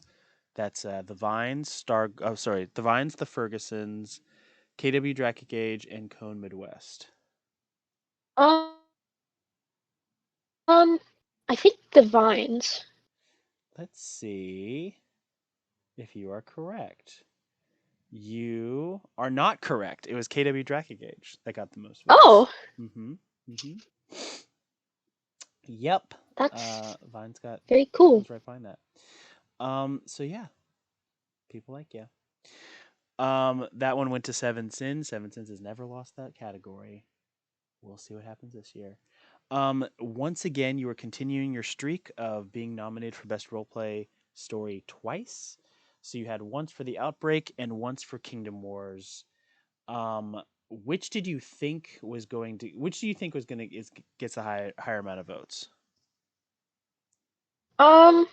That's the Vines, the Vines, the Fergusons, KW Dracket Gauge, and Cone Midwest. Um, I think the vines. Let's see if you are correct. You are not correct. It was KW Dracket Gauge that got the most votes. Oh, Mm-hmm. Mm-hmm. Yep. that's Vines got very cool. was right behind that. So yeah, people like you. That one went to Seven Sins. Seven Sins has never lost that category. We'll see what happens this year. Once again, you are continuing your streak of being nominated for Best Roleplay Story twice. So you had once for The Outbreak and once for Kingdom Wars. Which did you think was going to? Which do you think was going to is gets a higher amount of votes? Um,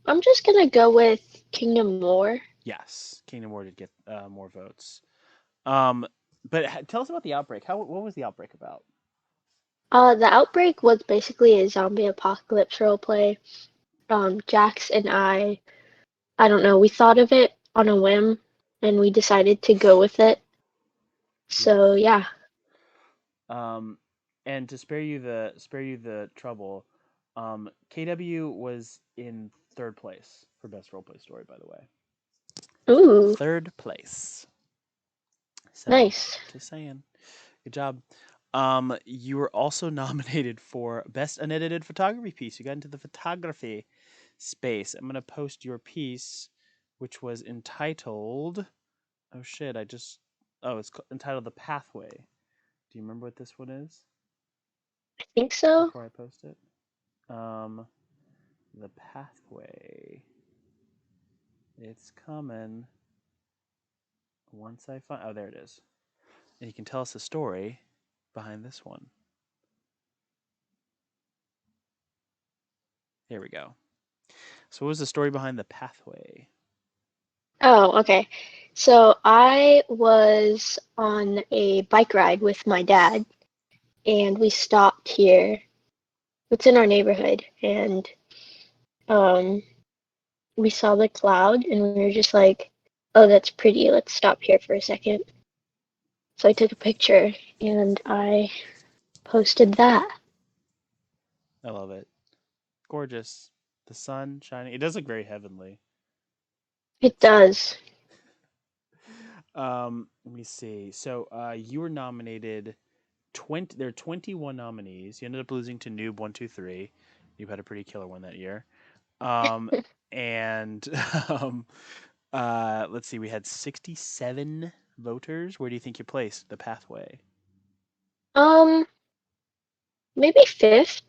I'm just gonna go with Kingdom Lore. Yes, Kingdom Wars did get more votes. Um, but tell us about The Outbreak. What was The Outbreak about? The Outbreak was basically a zombie apocalypse roleplay. Jax and I don't know, we thought of it on a whim and we decided to go with it. Yes. So yeah. Um, and to spare you the trouble, KW was in third place for best roleplay story. By the way, Ooh, third place. So nice. just saying, good job. You were also nominated for best unedited photography piece. You got into the photography space. I'm gonna post your piece, which was entitled. Oh shit! it's entitled "The Pathway." Do you remember what this one is? I think so. Before I post it. Um, the pathway. It's coming once I find. Oh, there it is. And you can tell us the story behind this one. Here we go. So, what was the story behind the pathway? Oh, okay. So I was on a bike ride with my dad and we stopped here. It's in our neighborhood and um we saw the cloud and we were just like, "Oh, that's pretty. Let's stop here for a second." So I took a picture and I posted that. I love it. Gorgeous. The sun shining. It does look very heavenly. It It's does. let me see. So, you were nominated 20 there are 21 nominees. You ended up losing to Noob 123. Noob had a pretty killer one that year. Um and um let's see, we had 67 voters. Where do you think you placed the pathway? Um, maybe fifth.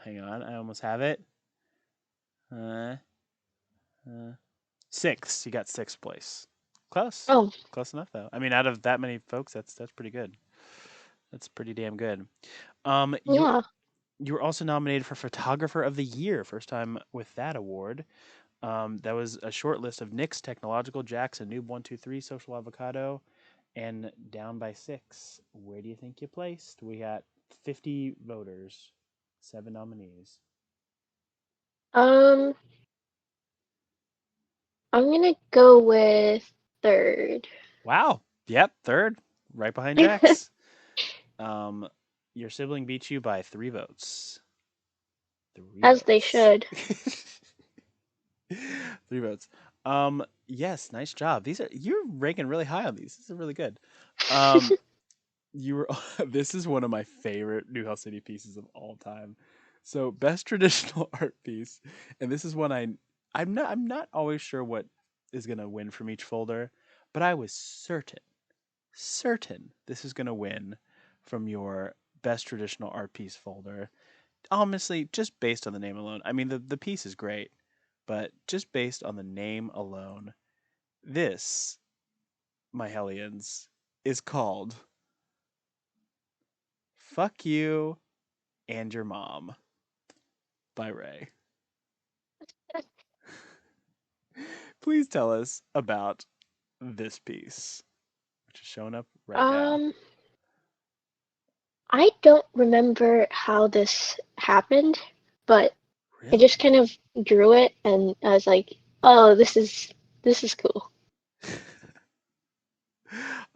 Hang on, I almost have it. Uh, uh, Sixth. You got sixth place. Close. Oh, Close enough though. I mean, out of that many folks, that's pretty good. That's pretty damn good. Um, you yeah. you were also nominated for Photographer of the Year, first time with that award. That was a short list of Nick's, Technological, Jackson, Noob 123, Social Avocado, and Down by Six. Where do you think you placed? We got 50 voters, seven nominees. Um, I'm gonna go with third. Wow. Yep, third, right behind Jax. Um, your sibling beat you by 3 votes. Three As they votes. should. 3 votes. Yes, nice job. You're ranking really high on these. This is really good. Um, you were this is one of my favorite New Hell City pieces of all time. So best traditional art piece, and this is one I'm not always sure what is gonna win from each folder, but I was certain this is gonna win from your best traditional art piece folder. Honestly, just based on the name alone. I mean the piece is great, but just based on the name alone, this, my Hellions, is called Fuck You and Your Mom by Ray. Please tell us about this piece, which is showing up right now. Um, I don't remember how this happened, but I just Really? kind of drew it and I was like, "Oh, this is cool."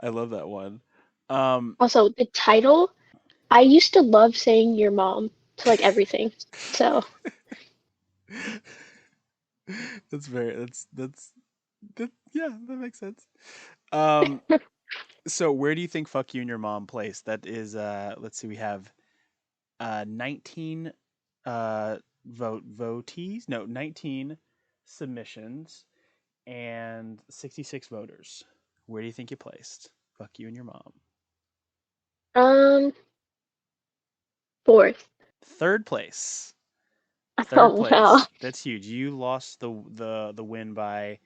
I love that one. Um, Also, the title, I used to love saying your mom to like everything. So, that's very that yeah, that makes sense. Um, so where do you think "Fuck You and Your Mom" placed? That is, let's see, we have 19 votees, no, 19 submissions and 66 voters. Where do you think you placed "Fuck You and Your Mom"? um, fourth. Third place. Third Oh wow. place. That's huge. You lost the win by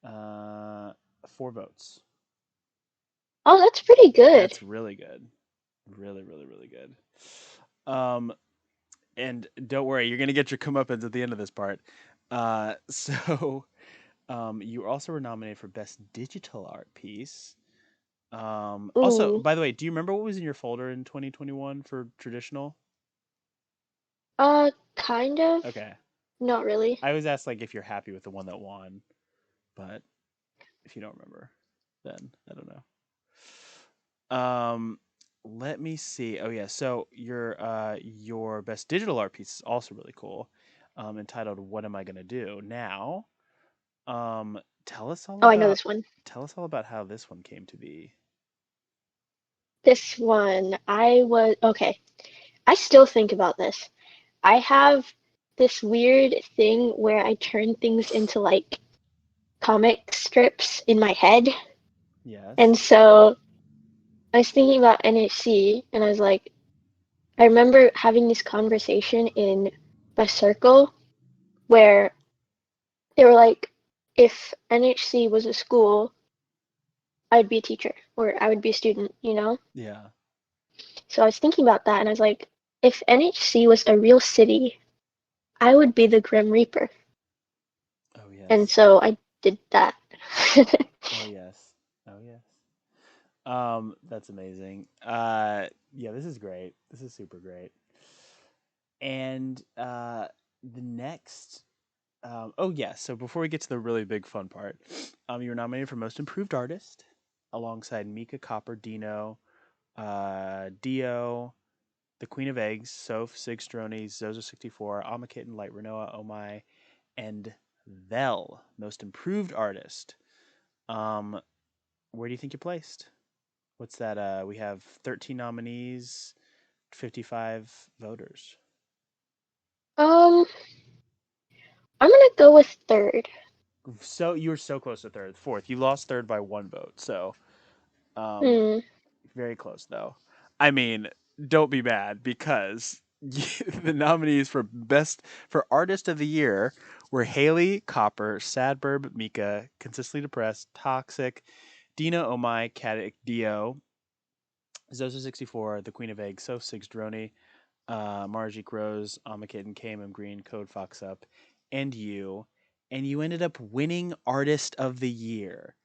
uh 4 votes. Oh, that's pretty good. That's really good. Really, really, really good. Um, and don't worry, you're gonna get your comeuppance at the end of this part. So you also were nominated for best digital art piece. Also, Ooh. by the way, do you remember what was in your folder in 2021 for traditional? Kind of. Okay, Not really. I always ask like if you're happy with the one that won, but if you don't remember, then I don't know. Let me see. Oh yeah, so your best digital art piece is also really cool. Entitled "What Am I Gonna Do Now?" Um, tell us all Oh, I know about this one. tell us all about how this one came to be. This one, I was okay. I still think about this. I have this weird thing where I turn things into like comic strips in my head. And Yes. so I was thinking about NHC and I was like, I remember having this conversation in my circle where they were like, if NHC was a school, I'd be a teacher or I would be a student, you know? Yeah. So I was thinking about that and I was like, if NHC was a real city, I would be the Grim Reaper. Oh And yes. so I did that. Oh yes. Oh yes. That's amazing. Yeah, this is great. This is super great. And the next oh yeah, so before we get to the really big fun part, you were nominated for Most Improved Artist alongside Mika Copper, Dino, Dio, The Queen of Eggs, Soph, Sig Stroni, Zozo64, Amakitten, Light Renoa, Oh My, and Vel, Most Improved Artist. Um, where do you think you placed? What's that? We have 13 nominees, 55 voters. um, I'm gonna go with third. So you were so close to third, fourth. You lost third by 1 vote. So um, Hmm. very close though. I mean, don't be mad because the nominees for artist of the year were Haley, Copper, Sadburb, Mika, Consistently Depressed, Toxic, Dina Omai, Caddick, Dio, Zozo64, The Queen of Eggs, So Six Droney, Margie Grows, Amakitten, KMM Green, Code Fox Up, and you. And you ended up winning Artist of the Year.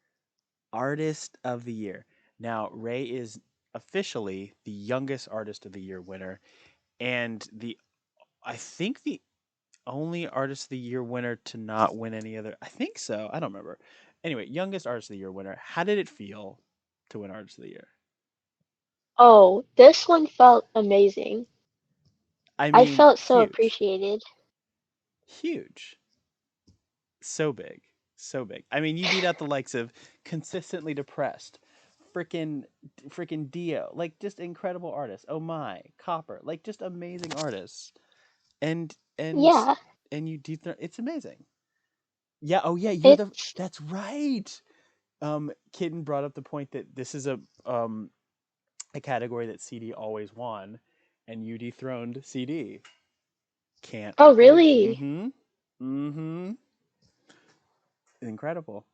Artist of the Year. Now, Ray is officially the youngest Artist of the Year winner, and I think the only Artist of the Year winner to not win any other. I think so. I don't remember. Anyway, youngest Artist of the Year winner. How did it feel to win Artist of the Year? Oh, this one felt amazing. I I mean, felt so huge, appreciated. huge, so big, so big. I mean, you beat out the likes of Consistently Depressed, freaking freaking Dio, like just incredible artists. Oh my, Copper, like just amazing artists. And and Yeah, and you dethrone. It's amazing. Yeah. Oh yeah. You're the. it's That's right. Kitten brought up the point that this is a category that CD always won, and you dethroned CD. Can't oh believe. really? Mm-hmm. Mm-hmm. Incredible.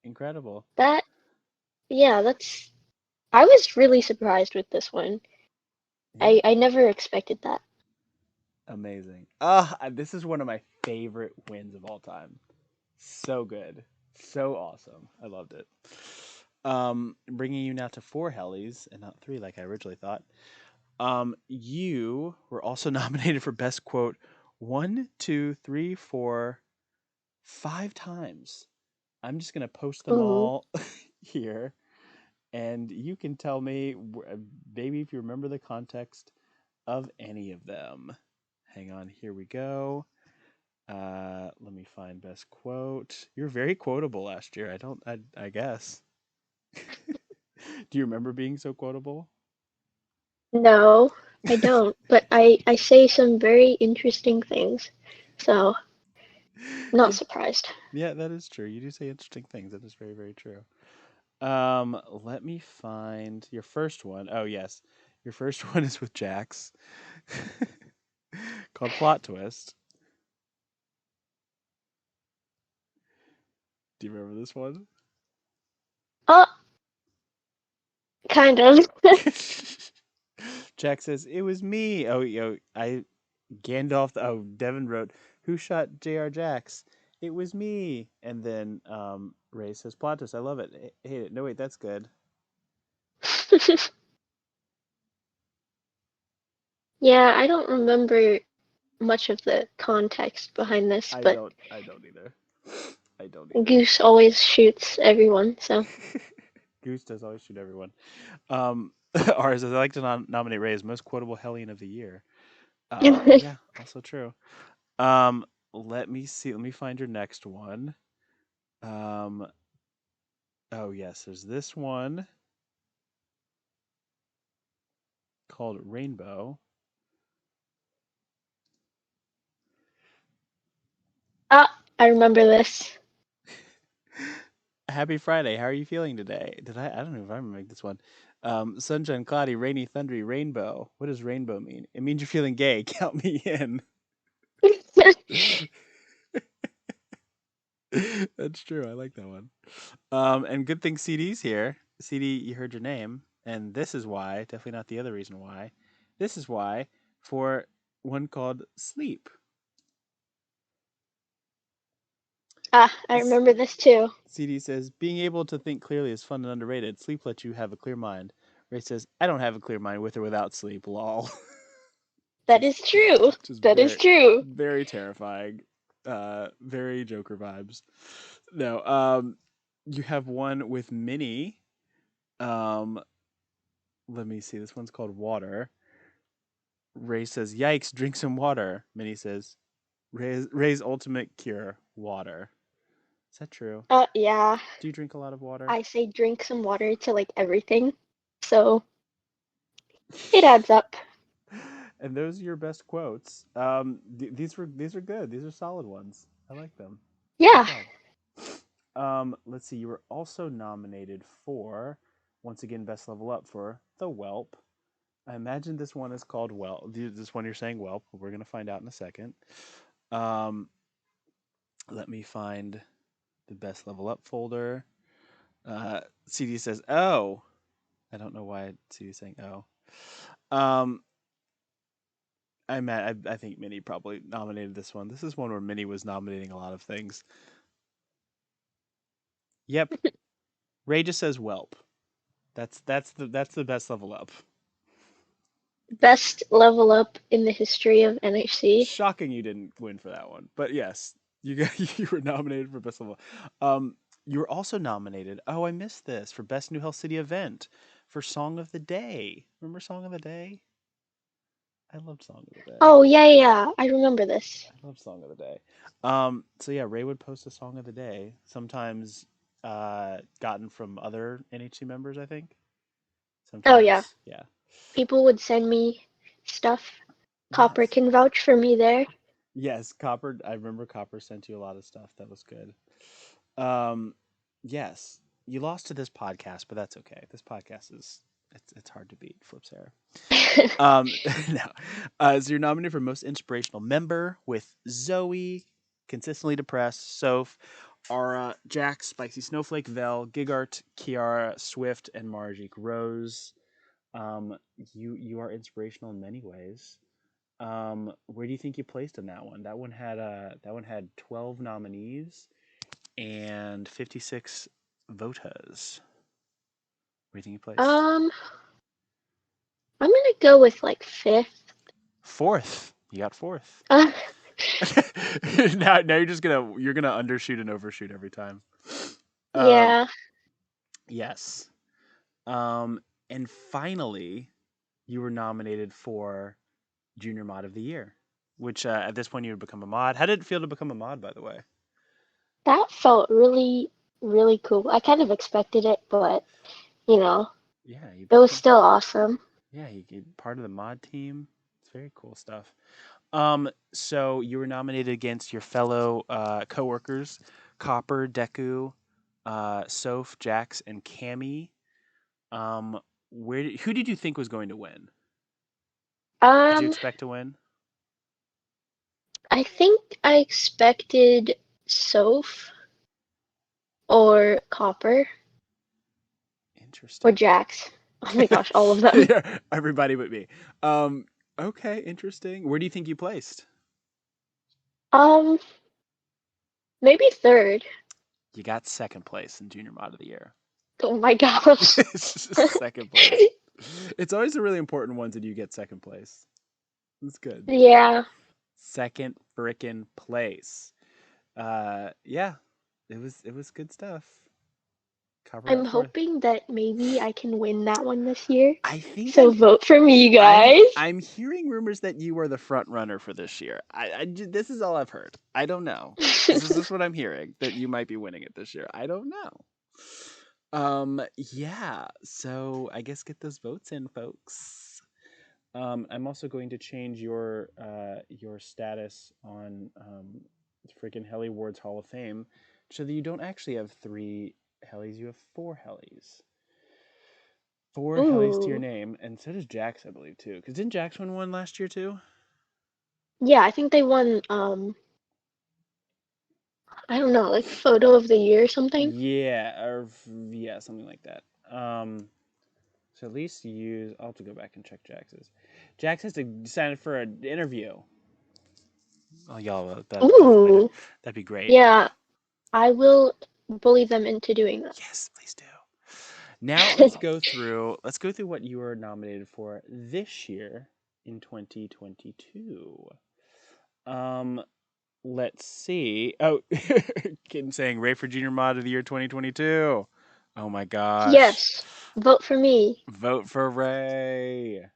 Incredible. That yeah, that's I was really surprised with this one. Yeah. I never expected that. Amazing. Ah, this is one of my favorite wins of all time. So good. So awesome. I loved it. Bringing you now to 4 Hellies and not 3 like I originally thought. You were also nominated for best quote one, two, three, four, five times. I'm just gonna post them Ooh. all here, and you can tell me, maybe if you remember the context of any of them. Hang on, here we go. Let me find best quote. You're very quotable last year. I don't. I guess. Do you remember being so quotable? No, I don't. But I say some very interesting things. So, not It, surprised. yeah, that is true. You do say interesting things. That is very, very true. Let me find your first one. Oh yes, your first one is with Jax, called Plot Twist. Do you remember this one? Oh, kind of. Jack says it was me. Oh, I Gandalf. Oh, Devin wrote, "Who shot J.R. Jax? It was me." And then Ray says, "Plot twist. I love it. Hate it. No, wait, that's good. Yeah, I don't remember much of the context behind this, I but don't. I don't either. I don't either." Goose always shoots everyone, so. Goose does always shoot everyone. Ours is I like to nominate Ray as most quotable Hellion of the year. Yeah, also true. Let me see. Let me find your next one. Um, oh yes, there's this one called Rainbow. Ah, I remember this. Happy Friday. How are you feeling today? Did I? I don't know if I remember this one. Sunshine, cloudy, rainy, thundery, rainbow. What does rainbow mean? It means you're feeling gay. Count me in. That's true. I like that one. And good thing CD's here. CD, you heard your name, and this is why. Definitely not the other reason why. This is why for one called Sleep. Ah, I remember this too. CD says being able to think clearly is fun and underrated. Sleep lets you have a clear mind. Ray says I don't have a clear mind with or without sleep. Lol. That just is true. just That is very true. very terrifying. Very Joker vibes. No. You have one with Minnie. Um, let me see. This one's called Water. Ray says, "Yikes! Drink some water." Minnie says, Ray's ultimate cure: water." Is that true? Yeah. Do you drink a lot of water? I say drink some water to like everything. So it adds up. And those are your best quotes. These are good. These are solid ones. I like them. Good Yeah. job. Let's see. You were also nominated for, once again, best level up for the Whelp. I imagine this one is called Whelp. This one you're saying Whelp. We're gonna find out in a second. Um, Let me find the best level up folder. CD says, "Oh, I don't know why CD is saying oh." Um, I think Minnie probably nominated this one. This is one where Minnie was nominating a lot of things. Yep, Ray just says Whelp. That's the best level up. Best level up in the history of NHC. Shocking you didn't win for that one, but yes, you got you were nominated for best level. Um, you were also nominated. Oh, I missed this for best New Hell City event for Song of the Day. Remember Song of the Day? I loved Song of the Day. Oh, yeah, yeah, yeah. I remember this. I love Song of the Day. So yeah, Ray would post a Song of the Day, sometimes gotten from other NHC members, I think. Oh, yeah. Sometimes, yeah. People would send me stuff. Copper Yes. can vouch for me there. Yes, Copper, I remember Copper sent you a lot of stuff. That was good. Um, yes, you lost to this podcast, but that's okay. This podcast is it's hard to beat. Flip's hair. No. So you're nominated for most inspirational member with Zoe, consistently depressed, Soph, Ara, Jack, Spicy Snowflake, Vel, Gigart, Kiara, Swift, and Margie Rose. You are inspirational in many ways. Where do you think you placed in that one? That one had 12 nominees and 56 voters. Where do you think you placed? um, I'm gonna go with like fifth. Fourth. You got fourth. Uh, Now you're gonna undershoot and overshoot every time. Um, yeah, yes. Um, and finally, you were nominated for Junior Mod of the Year, which at this point you would become a mod. How did it feel to become a mod, by the way? that felt really, really cool. I kind of expected it, but you know, Yeah, you it was became. still awesome. Yeah, you get part of the mod team. It's very cool stuff. So you were nominated against your fellow coworkers, Copper, Deku, Soph, Jax, and Cammy. Who did you think was going to win? Did you Um, expect to win? I think I expected Soph or Copper or Interesting. Jax. Oh my gosh, all of them. Yeah, everybody but me. Um, okay, interesting. Where do you think you placed? Um, maybe third. You got second place in Junior Mod of the Year. Oh my gosh. Second place. It's always the really important ones that you get second place. It's good. Yeah, Second frickin' place. Yeah, it was good stuff. Copper got I'm fourth. hoping that maybe I can win that one this year. I think So vote for me, I'm guys. I'm hearing rumors that you are the front runner for this year. This is all I've heard. I don't know. This is just what I'm hearing that you might be winning it this year. I don't know. Yeah. So I guess get those votes in, folks. I'm also going to change your status on freaking Helly Ward's Hall of Fame so that you don't actually have three Hellies, you have four Hellies. Four Hellies to your Ooh. name, and so does Jax, I believe, too. Because didn't Jax win one last year, too? Yeah, I think they won I don't know, like photo of the year or something. Yeah, or yeah, something like that. So at least use. I'll have to go back and check Jax's. Jax has to sign up for an interview. Oh, y'all, that's later. Ooh. That'd be great. Yeah, I will bully them into doing that. Yes, please do. Now let's go through what you were nominated for this year in 2022. Um, let's see. Oh, kid saying Ray for Junior Mod of the year 2022. Oh my gosh. Yes, vote for me. Vote for Ray.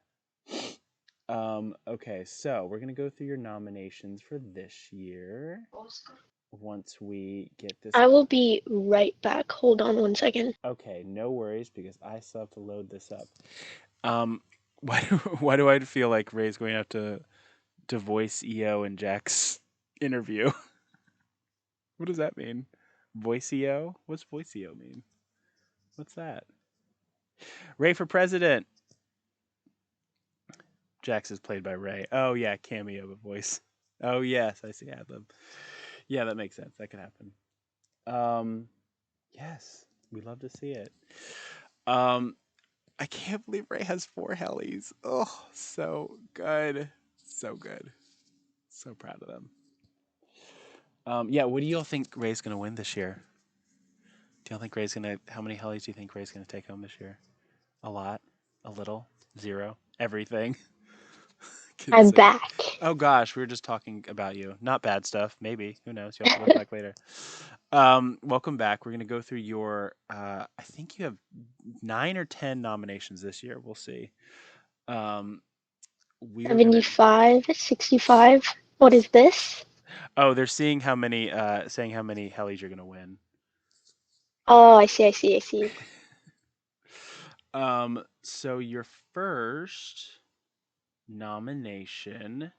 Okay, so we're gonna go through your nominations for this year once we get this. I will be right back. Hold on one second. Okay, no worries because I still have to load this up. Um, why do I feel like Ray's going to have to voice EO in Jack's interview? What does that mean? Voice EO? What's voice EO mean? What's that? Ray for president. Jax is played by Ray. Oh yeah, cameo voice. Oh yes, I see Adlib. Yeah, that makes sense. That could happen. Um, yes, we love to see it. Um, I can't believe Ray has four Hellies. Oh, so good, so good. So proud of them. Yeah, what do y'all think Ray's gonna win this year? Do y'all think Ray's gonna? How many Hellies do you think Ray's gonna take home this year? A lot, a little, zero, everything. Kidding I'm saying. back. Oh gosh, we were just talking about you. Not bad stuff. Maybe. Who knows? You'll have to look back later. Welcome back. We're gonna go through your. I think you have 9 or 10 nominations this year. We'll see. Um, we are gonna. 75, 65. What is this? Oh, they're seeing how many. Saying how many Hellies you're gonna win. Oh, I see, I see, I see. So your first nomination.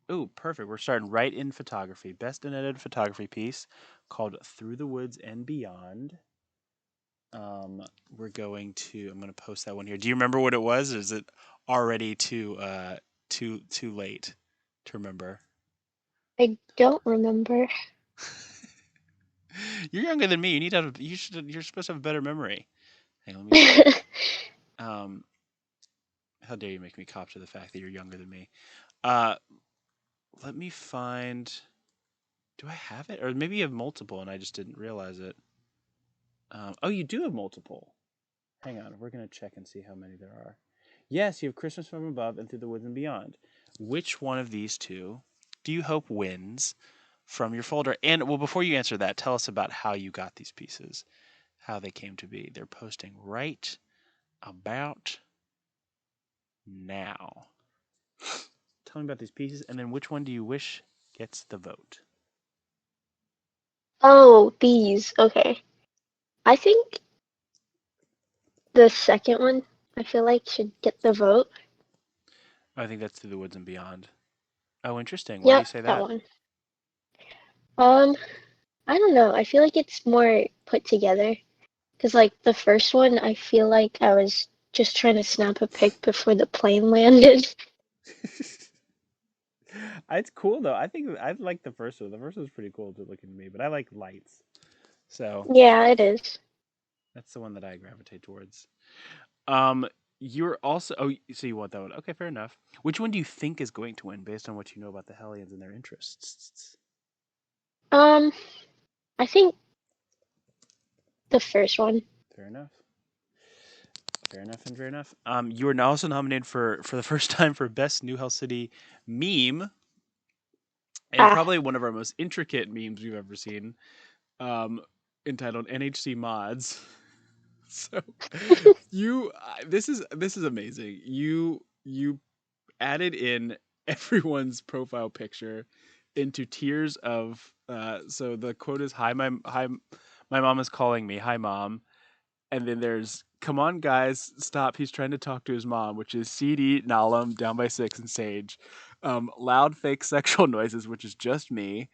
Oh, perfect. We're starting right in photography. Best unedited photography piece called Through the Woods and Beyond. We're going to. I'm going to post that one here. Do you remember what it was? Or is it already too late to remember? I don't remember. You're younger than me. You need to. Have, you should. You're supposed to have a better memory. Hang on, let me see. Um, how dare you make me cop to the fact that you're younger than me? Uh, let me find. Do I have it? Or maybe you have multiple and I just didn't realize it. Oh, you do have multiple. Hang on. We're going to check and see how many there are. Yes, you have Christmas from Above and Through the Woods and Beyond. Which one of these two do you hope wins from your folder? And well, before you answer that, tell us about how you got these pieces, how they came to be. They're posting right about now. Tell me about these pieces, and then which one do you wish gets the vote? Oh, these. Okay. I think the second one, I feel like should get the vote. I think that's Through the Woods and Beyond. Oh, interesting. Why do you Yep, say that that? one. Um, I don't know. I feel like it's more put together. Because, like, the first one, I feel like I was just trying to snap a pic before the plane landed. It's cool though. I think I like the first one. The first one's pretty cool to looking to me, but I like lights, so Yeah, it is. that's the one that I gravitate towards. Um, you're also so you want that one? Okay, fair enough. Which one do you think is going to win based on what you know about the Hellions and their interests? Um, I think the first one. Fair enough. Fair enough and fair enough. You are also nominated for the first time for best New Hell City meme, and Ah, probably one of our most intricate memes we've ever seen. Um, entitled NHC Mods. So you this is amazing. You added in everyone's profile picture into tiers of so the quote is hi my mom is calling me. Hi mom. And then there's come on guys, stop. He's trying to talk to his mom, which is CD, Nalum, Down by Six, and Sage. Loud fake sexual noises, which is just me.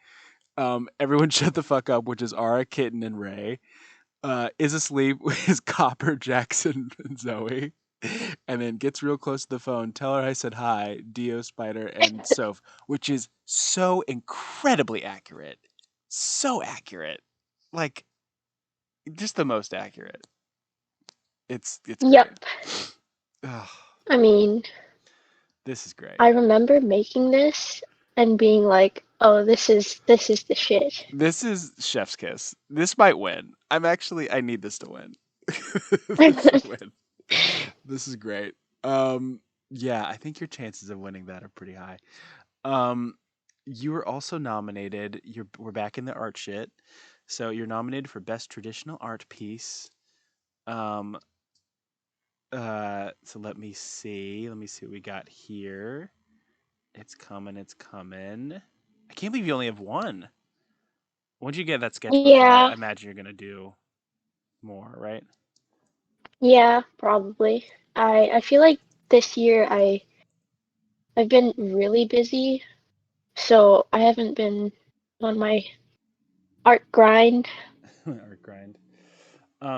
Everyone shut the fuck up, which is Ara, Kitten, and Ray. Is asleep with Copper, Jackson, and Zoe. And then gets real close to the phone. Tell her I said hi, Dio, Spider, and Soph, which is so incredibly accurate. So accurate. Like, just the most accurate. It's great. yep. Ugh, I mean, this is great. I remember making this and being like, "Oh, this is the shit." This is Chef's Kiss. This might win. I need this to win. This should win. This is great. Um, yeah, I think your chances of winning that are pretty high. Um, you were also nominated. We're back in the art shit. So you're nominated for best traditional art piece. Um, so let me see. Let me see what we got here. It's coming. It's coming. I can't believe you only have one. Once you get that sketchbook, though, I Yeah, imagine you're gonna do more, right? yeah, probably. I feel like this year I've been really busy, so I haven't been on my art grind. Art grind.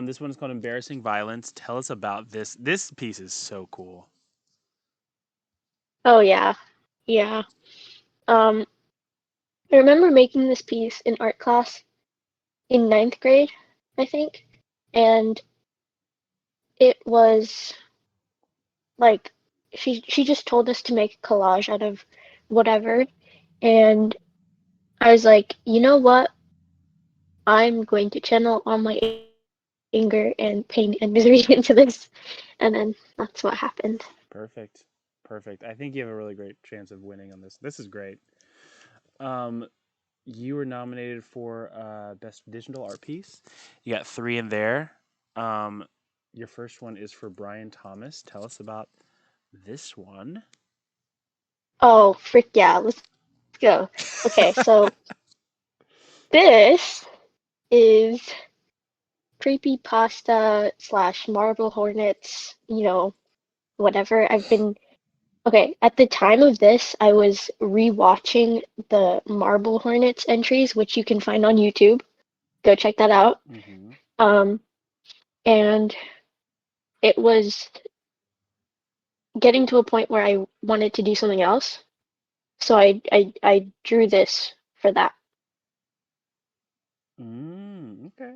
This one is called Embarrassing Violence. Tell us about this. This piece is so cool. Oh yeah. Yeah. Um, I remember making this piece in art class in ninth grade, I think, and it was like she just told us to make a collage out of whatever, and I was like, you know what? I'm going to channel all my anger and pain and misery into this, and then that's what happened. Perfect. Perfect. I think you have a really great chance of winning on this. This is great. Um, you were nominated for best digital art piece. You got three in there. Um, your first one is for Brian Thomas. Tell us about this one. Oh, frick yeah, let's go. Okay, so this is creepy pasta slash Marble Hornets, whatever. Okay, at the time of this, I was rewatching the Marble Hornets entries, which you can find on YouTube. Go check that out. Mm-hmm. Um, and it was getting to a point where I wanted to do something else. So I drew this for that. Okay.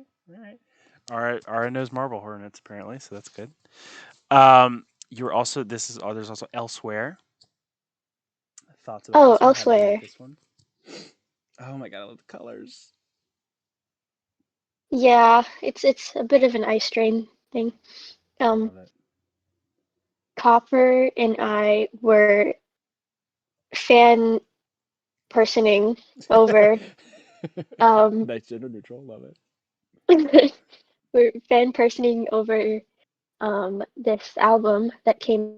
All right. Ara knows Marble Hornets apparently, so that's good. You're also this is there's also Elsewhere. Thoughts about Oh, this one? How did you make elsewhere. this one? Oh my god, I love the colors. Yeah, it's a bit of an eye strain thing. I Um, love it. Copper and I were fan personing over um Nice gender neutral. Love it. we're fan personing over this album that came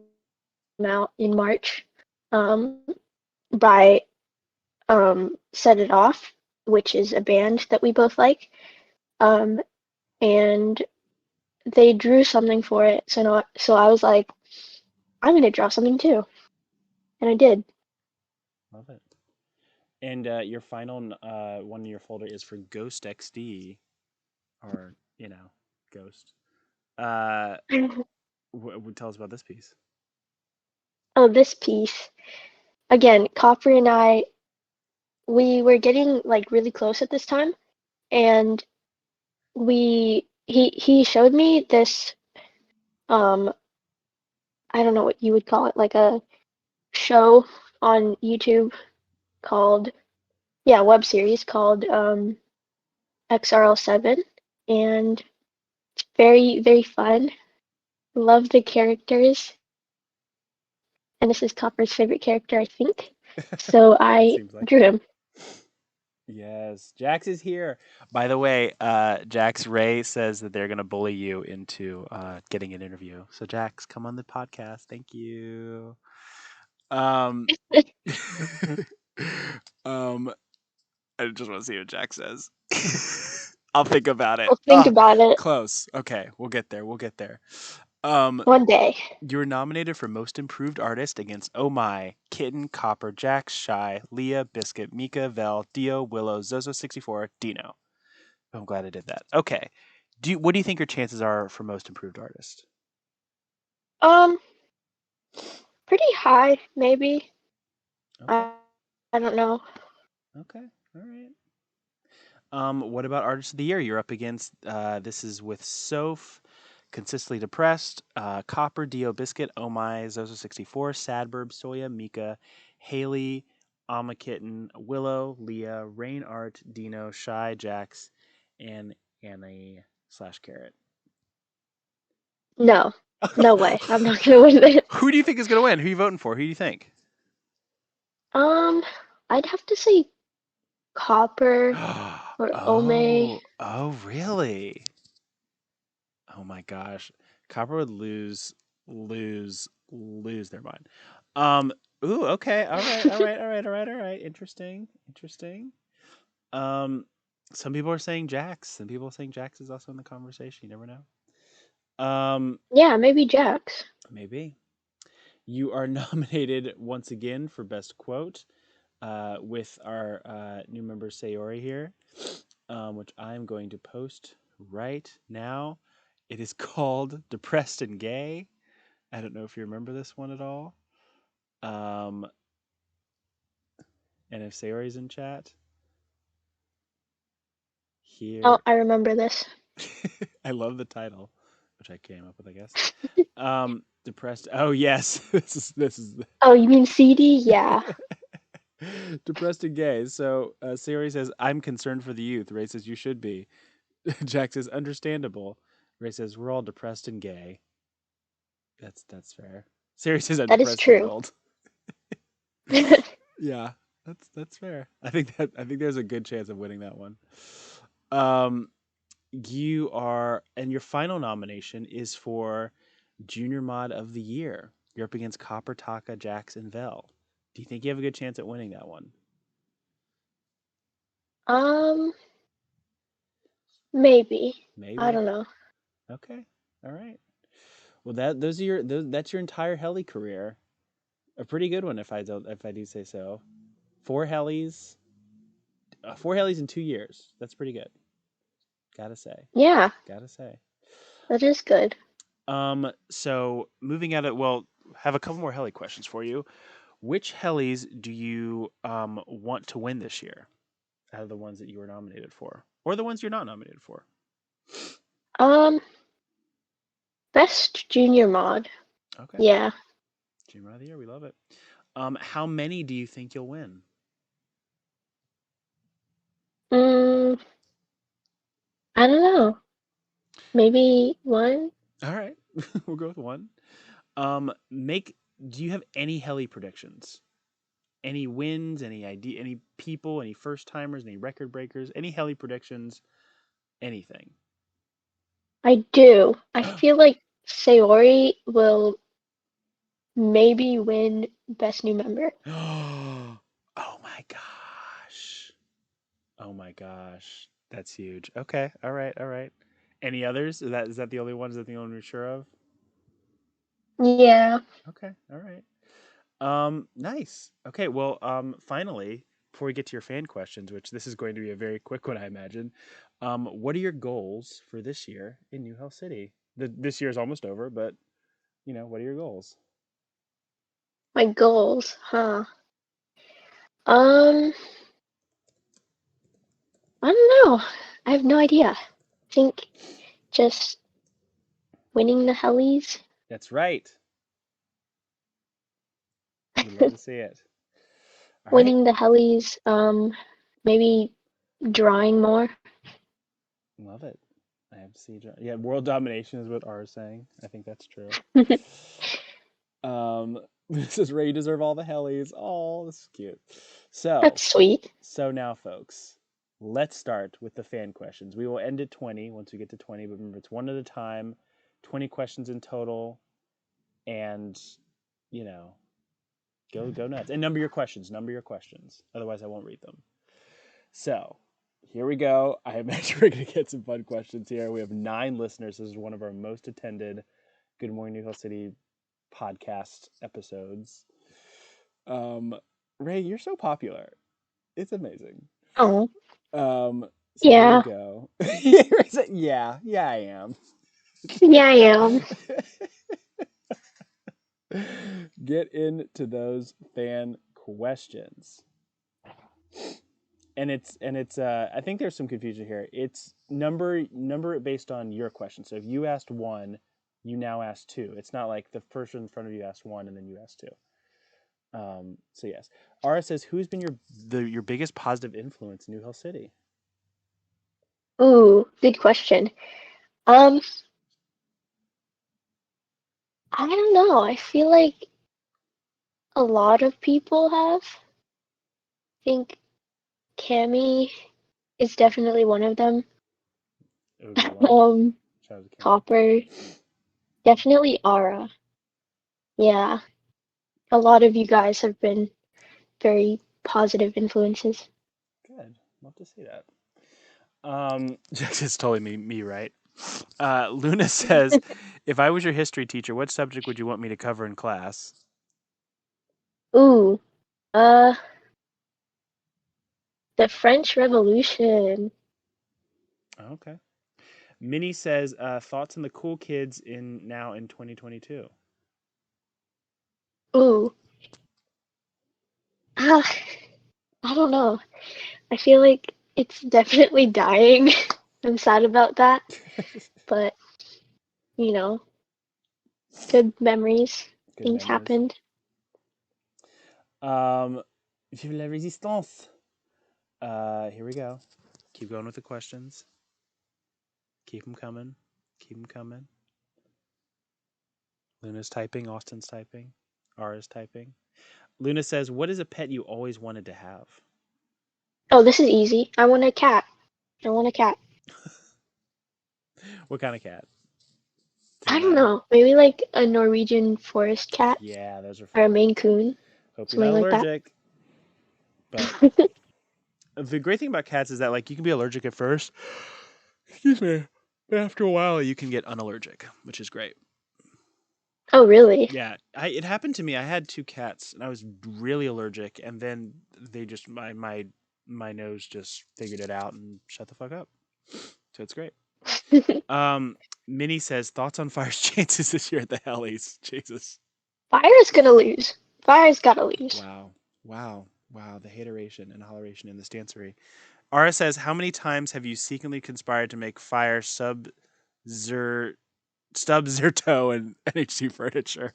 out in March um by Set It Off, which is a band that we both like. Um and they drew something for it. So I was like, I'm gonna draw something too. And I did. Love it. And your final one in your folder is for Ghost XD, or Ghost. Uh, tell us about this piece. Oh, this piece. Again, Copper and I, we were getting like really close at this time, and he showed me this um I don't know what you would call it, like a show on YouTube called web series called XRL7, and very very fun. Love the characters, and this is Copper's favorite character, I think. So I Seems drew like him. it. Yes, Jax is here. By the way, Jax Ray says that they're gonna bully you into getting an interview. So Jax, come on the podcast. Thank you. Um, um, I just want to see what Jack says. I'll think about it. Well, think Ah, about it close. Okay, we'll get there. We'll get there. Um, one day. you were nominated for Most Improved Artist against Oh My, Kitten, Copper, Jax, Shy, Leah, Biscuit, Mika, Vel, Dio, Willow, Zozo64, Dino. I'm glad I did that. Okay. What do you think your chances are for Most Improved Artist? Um, Pretty high, maybe. Okay. I don't know. Okay. All right. What about Artist of the Year? You're up against this is with Soph, Consistently Depressed, Copper, Dio Biscuit, Oh My, Zozo64, Sadburb, Soya, Mika, Haley, Alma Kitten, Willow, Leah, Rain Art, Dino, Shy, Jax, and Annie slash Carrot. No, no way. I'm not gonna win this. Who do you think is going to win? Who are you voting for? Who do you think? Um, I'd have to say Copper or Ome. Oh, really? Oh my gosh, Copper would lose their mind. Um. Ooh. Okay. All right. All right. All right. All right. All right. Interesting. Interesting. Um. Some people are saying Jax. Some people are saying Jax is also in the conversation. You never know. Yeah, maybe Jax. Maybe you are nominated once again for best quote. With our new member Sayori here, which I'm going to post right now. It is called Depressed and Gay. I don't know if you remember this one at all. Um, and if Sayori's in chat, Oh, here. I remember this. I love the title, which I came up with, I guess. Depressed. Oh yes, this is Oh, you mean CD? Yeah, depressed and gay. So Sayori says, "I'm concerned for the youth." Ray says, "You should be." Jack says, "Understandable." Ray says, "We're all depressed and gay." That's fair. Sayori says, "I'm that is depressed and true. adult." Yeah, that's fair. I think there's a good chance of winning that one. Um, you are, and your final nomination is for Junior Mod of the Year. You're up against Copper, Taka, Jax, and Vel. Do you think you have a good chance at winning that one? Um, Maybe. I Maybe. don't know. Okay. All right. Well, that's your entire heli career. A pretty good one, if I do say so. Four helis in 2 years. That's pretty good. Gotta say. Yeah, Gotta say. that is good. So moving at it, well, have a couple more heli questions for you. Which helis do you want to win this year out of the ones that you were nominated for, or the ones you're not nominated for? Um, Best junior mod. Okay, Yeah. Junior of the Year, we love it. How many do you think you'll win? Mm, I don't know. Maybe one? All right, we'll go with one. Make. Do you have any heli predictions? Any wins? Any idea? Any people? Any first timers? Any record breakers? Any heli predictions? Anything? I do. I feel like Sayori will maybe win Best New Member. Oh my gosh. Oh my gosh. That's huge. Okay. All right. All right. Any others? Is that the only one? Is that the only one you're sure of? Yeah. Okay. All right. Nice. Okay. Well, finally, before we get to your fan questions, which this is going to be a very quick one, I imagine. What are your goals for this year in New Hell City? This year is almost over, but what are your goals? My goals, huh? Um, I don't know. I have no idea. I think just winning the Hellies, That's right. We love to see it. All right. winning the Hellies, maybe drawing more. Love it. I have to see. Yeah, world domination is what R is saying. I think that's true. Um, this is Ray. You deserve all the hellies. Oh, this is cute. So, That's sweet. so now, folks, let's start with the fan questions. We will end at 20 once we get to 20, but remember, it's one at a time, 20 questions in total, and you know, go nuts. And number your questions. Number your questions. Otherwise, I won't read them. So, here we go. I imagine we're going to get some fun questions here. We have 9 listeners. This is one of our most attended Good Morning New Hill City podcast episodes. Um, Ray, you're so popular. It's amazing. Oh, So here we yeah. go. Yeah, yeah, I am. Yeah, I am. Get into those fan questions. And it's I think there's some confusion here. It's number it based on your question. So if you asked one, you now ask two. It's not like the first one in front of you asked one and then you asked two. So yes. Ara says, who's been your biggest positive influence in New Hill City? Ooh, good question. Um, I don't know. I feel like a lot of people have. I think Cammy is definitely one of them. Oh, good one. Um, Shout out to Cammy. Copper, definitely Ara. Yeah, a lot of you guys have been very positive influences. Good. Love to see that. It's totally me, right? Luna says, if I was your history teacher, what subject would you want me to cover in class? Ooh, uh, the French Revolution. Okay. Minnie says, thoughts on the cool kids in 2022. Ooh, ah, I don't know. I feel like it's definitely dying. I'm sad about that, but you know, good memories. Good Things memories. happened. Vive la résistance. Here we go. Keep going with the questions. Keep them coming. Keep them coming. Luna's typing. Austin's typing. Ara's typing. Luna says, what is a pet you always wanted to have? Oh, this is easy. I want a cat. I want a cat. What kind of cat? Does it I don't matter? know. Maybe like a Norwegian forest cat Yeah, those are or a fun. Maine Coon, Hope you're not something like that. allergic. But the great thing about cats is that like you can be allergic at first. Excuse me. But after a while, you can get unallergic, which is great. Oh, really? Yeah, it happened to me. I had 2 cats, and I was really allergic, and then they just my nose just figured it out and shut the fuck up. So it's great. Um, Minnie says thoughts on Fire's chances this year at the Hellies. Jesus. Fire's gonna lose. Fire's gotta lose. Wow. Wow. Wow. The hateration and holleration in this dancery. Ara says, how many times have you secretly conspired to make Fire zer stub Zerto and NHC furniture?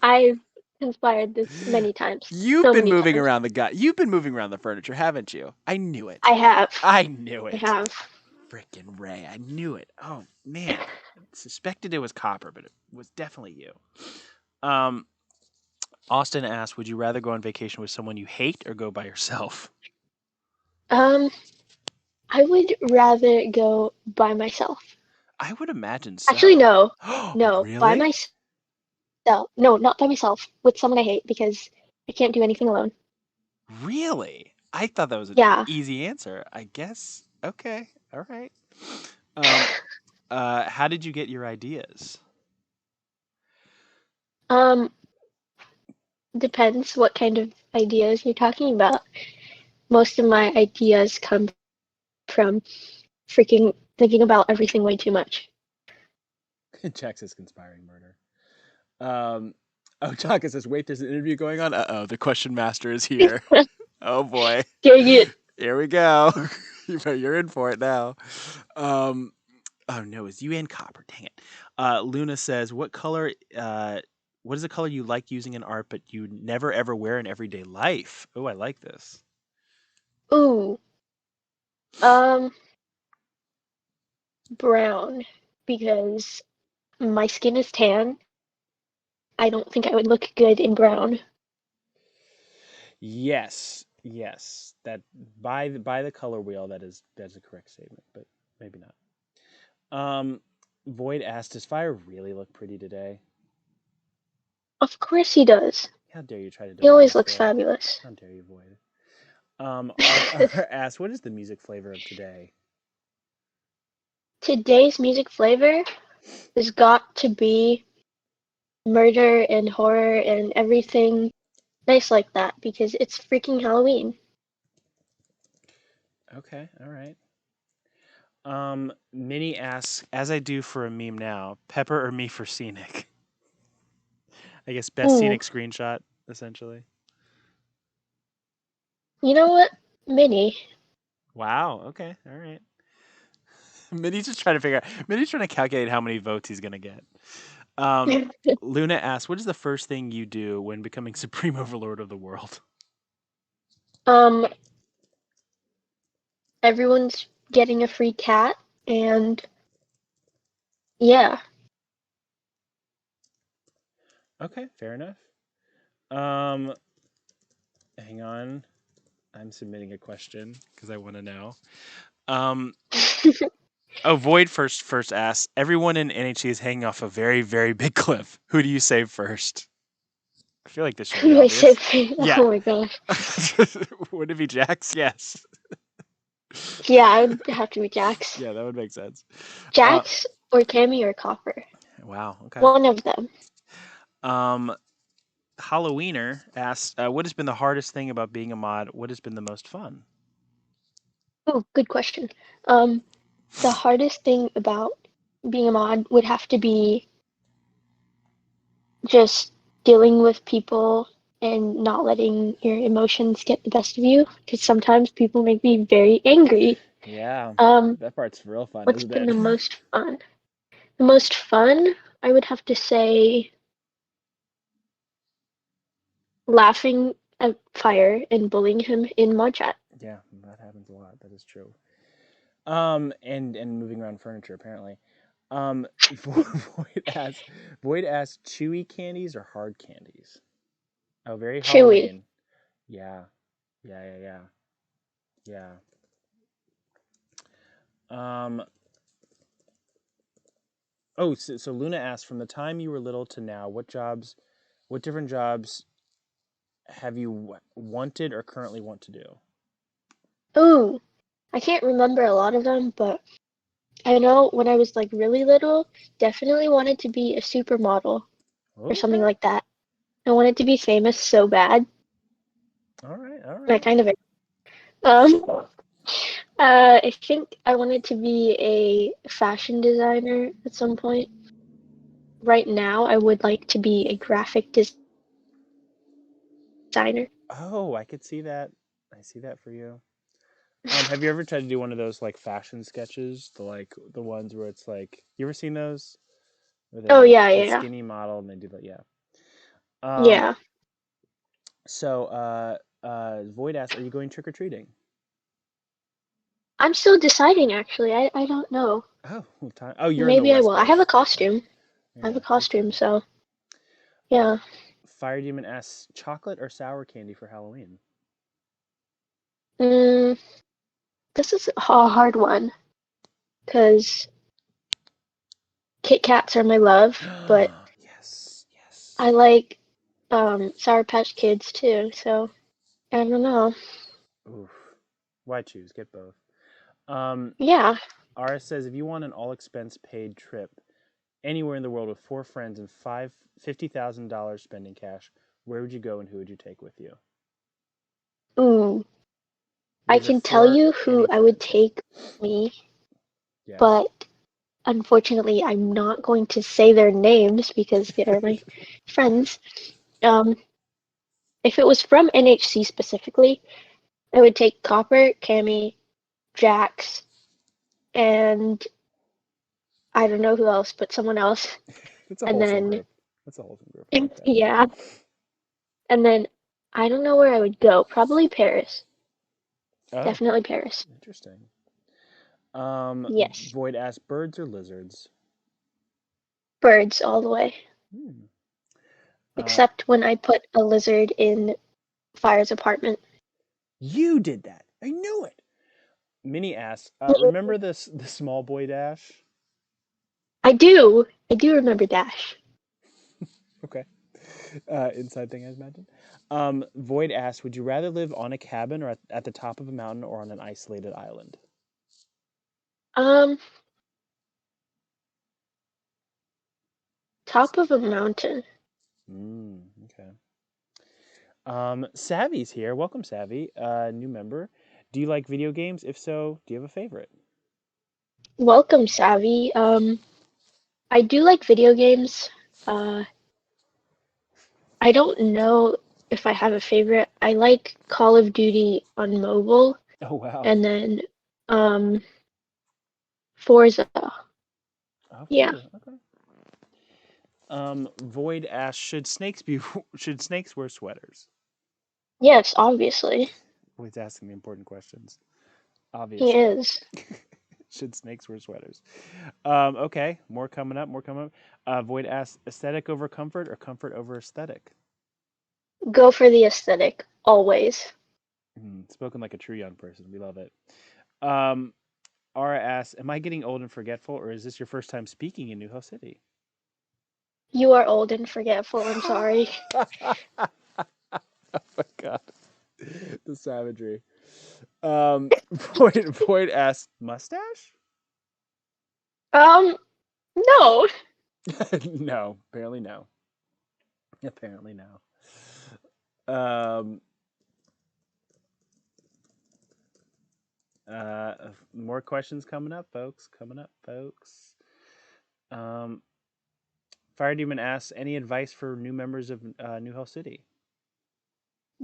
I've conspired this many times. You've So been many moving times. around the guy. You've been moving around the furniture, haven't you? I knew it. I have. I knew I it. have. Frickin' Ray. I knew it. Oh, man. I suspected it was Copper, but it was definitely you. Um, Austin asked, would you rather go on vacation with someone you hate or go by yourself? Um, I would rather go by myself. I would imagine Actually, so. no, no, by Really? myself. No, not by myself. With someone I hate because I can't do anything alone. Really? I thought that was an Yeah. easy answer. I guess. Okay. All right. Um, how did you get your ideas? Um, Depends what kind of ideas you're talking about. Most of my ideas come from freaking thinking about everything way too much. Jack says conspiring murder. Um, oh, Chaka says, wait, there's an interview going on. Uh-oh, the question master is here. Oh boy, Dang it. here we go. You're in for it now. Um, oh no, it's you and Copper. Dang it. Luna says, what color? What is the color you like using in art, but you never ever wear in everyday life? Oh, I like this. Ooh. Um, Brown because my skin is tan. I don't think I would look good in brown. Yes, yes. That by the color wheel, that's a correct statement, but maybe not. Void asked, "Does Fire really look pretty today?" Of course he does. How dare you try to He deny always us, looks Void? fabulous. How dare you, Void? R asked, "What is the music flavor of today?" Today's music flavor has got to be murder and horror and everything nice like that because it's freaking Halloween. Okay, all right. Minnie asks, as I do for a meme now, Pepper or me for scenic? I guess best Ooh, scenic screenshot, essentially. you know what? Minnie. Wow. Okay. All right. Minnie's just trying to figure out. Minnie's trying to calculate how many votes he's gonna get. Um, Luna asks, "What is the first thing you do when becoming supreme overlord of the world?" um, Everyone's getting a free cat, and yeah. Okay, fair enough. Um, Hang on, I'm submitting a question because I want to know. Um, oh, Void first asks, "Everyone in NHC is hanging off a very very big cliff. Who do you save first?" I feel like this should be I said, obvious. Yeah. oh my gosh. Would it be Jax? Yes. Yeah, I would have to be Jax. Yeah, that would make sense. Uh, Jax or Cammy or Copper. wow. Okay. One of them. Um, Halloweener asked, "What has been the hardest thing about being a mod? What has been the most fun?" Oh, good question. Um, the hardest thing about being a mod would have to be just dealing with people and not letting your emotions get the best of you because sometimes people make me very angry. Yeah, Um, that part's real fun, what's isn't been it? the most fun? The most fun, I would have to say, laughing at Fire and bullying him in mod chat. Yeah, that happens a lot. That is true. And moving around furniture apparently. Void asks, chewy candies or hard candies? Oh, very Chewy. Halloween. Yeah, yeah. Yeah. Um. Oh, so Luna asked, from the time you were little to now, what different jobs have you wanted or currently want to do? Ooh, I can't remember a lot of them, but I know when I was like really little, definitely wanted to be a supermodel or something Okay. like that. I wanted to be famous so bad. All right. All I right. kind of I think I wanted to be a fashion designer at some point. Right now, I would like to be a graphic designer. Oh, I could see that. I see that for you. Have you ever tried to do one of those like fashion sketches? The ones where it's like, you ever seen those? Where they're Oh like yeah, the yeah, skinny model and they do that, yeah. Um, yeah. so Void asks, are you going trick or treating? I'm still deciding actually. I don't know. Oh, well, oh, you're in the Maybe I West will. I have a Coast. Okay. costume. I have Yeah, a you do. costume, so yeah. Fire Demon asks chocolate or sour candy for Halloween. Mm, this is a hard one because Kit Kats are my love, but Yes, yes. I like Sour Patch Kids too. So I don't know. Oof. Why choose? Get both. Um, Yeah. RS says if you want an all expense paid trip anywhere in the world with four friends and $50,000 spending cash, where would you go and who would you take with you? Ooh. I These are can tell for you who any I would friends. take with me, Yes. but unfortunately, I'm not going to say their names because they are my friends. Um, if it was from NHC specifically, I would take Copper, Cammy, Jax, and I don't know who else, but someone else. It's a And wholesome then, group. It's a wholesome group. I like that. yeah, and then I don't know where I would go. Probably Paris. Oh, Definitely Paris. interesting. Yes. Void asks birds or lizards? Birds all the way. Hmm. Uh, Except when I put a lizard in Fire's apartment. you did that. I knew it. Minnie asks, remember this the small boy dash? I do. I do remember Dash. Okay. Inside thing, I imagine. Void asks, would you rather live on a cabin or at the top of a mountain or on an isolated island? Um, top of a mountain. Okay. Savvy's here. Welcome, Savvy. New member. Do you like video games? If so, do you have a favorite? Welcome, Savvy. I do like video games. Uh, I don't know if I have a favorite. I like Call of Duty on mobile, Oh wow. and then um, Forza. Oh, Yeah. Forza. Okay. Void asks, should snakes be should snakes wear sweaters? Yes, obviously. Void's asking the important questions. He Obviously. is. Should snakes wear sweaters? Okay, more coming up. More coming up. Void asks, aesthetic over comfort or comfort over aesthetic? Go for the aesthetic, always. Spoken like a true young person. We love it. Um, Ara asks, am I getting old and forgetful, or is this your first time speaking in New House City? You are old and forgetful, I'm sorry. Oh my god, the savagery. Void asks, mustache? No. No, apparently no. Apparently no. Um, more questions coming up, folks. Coming up, folks. Um, Fire Demon asks, any advice for new members of New Hell City?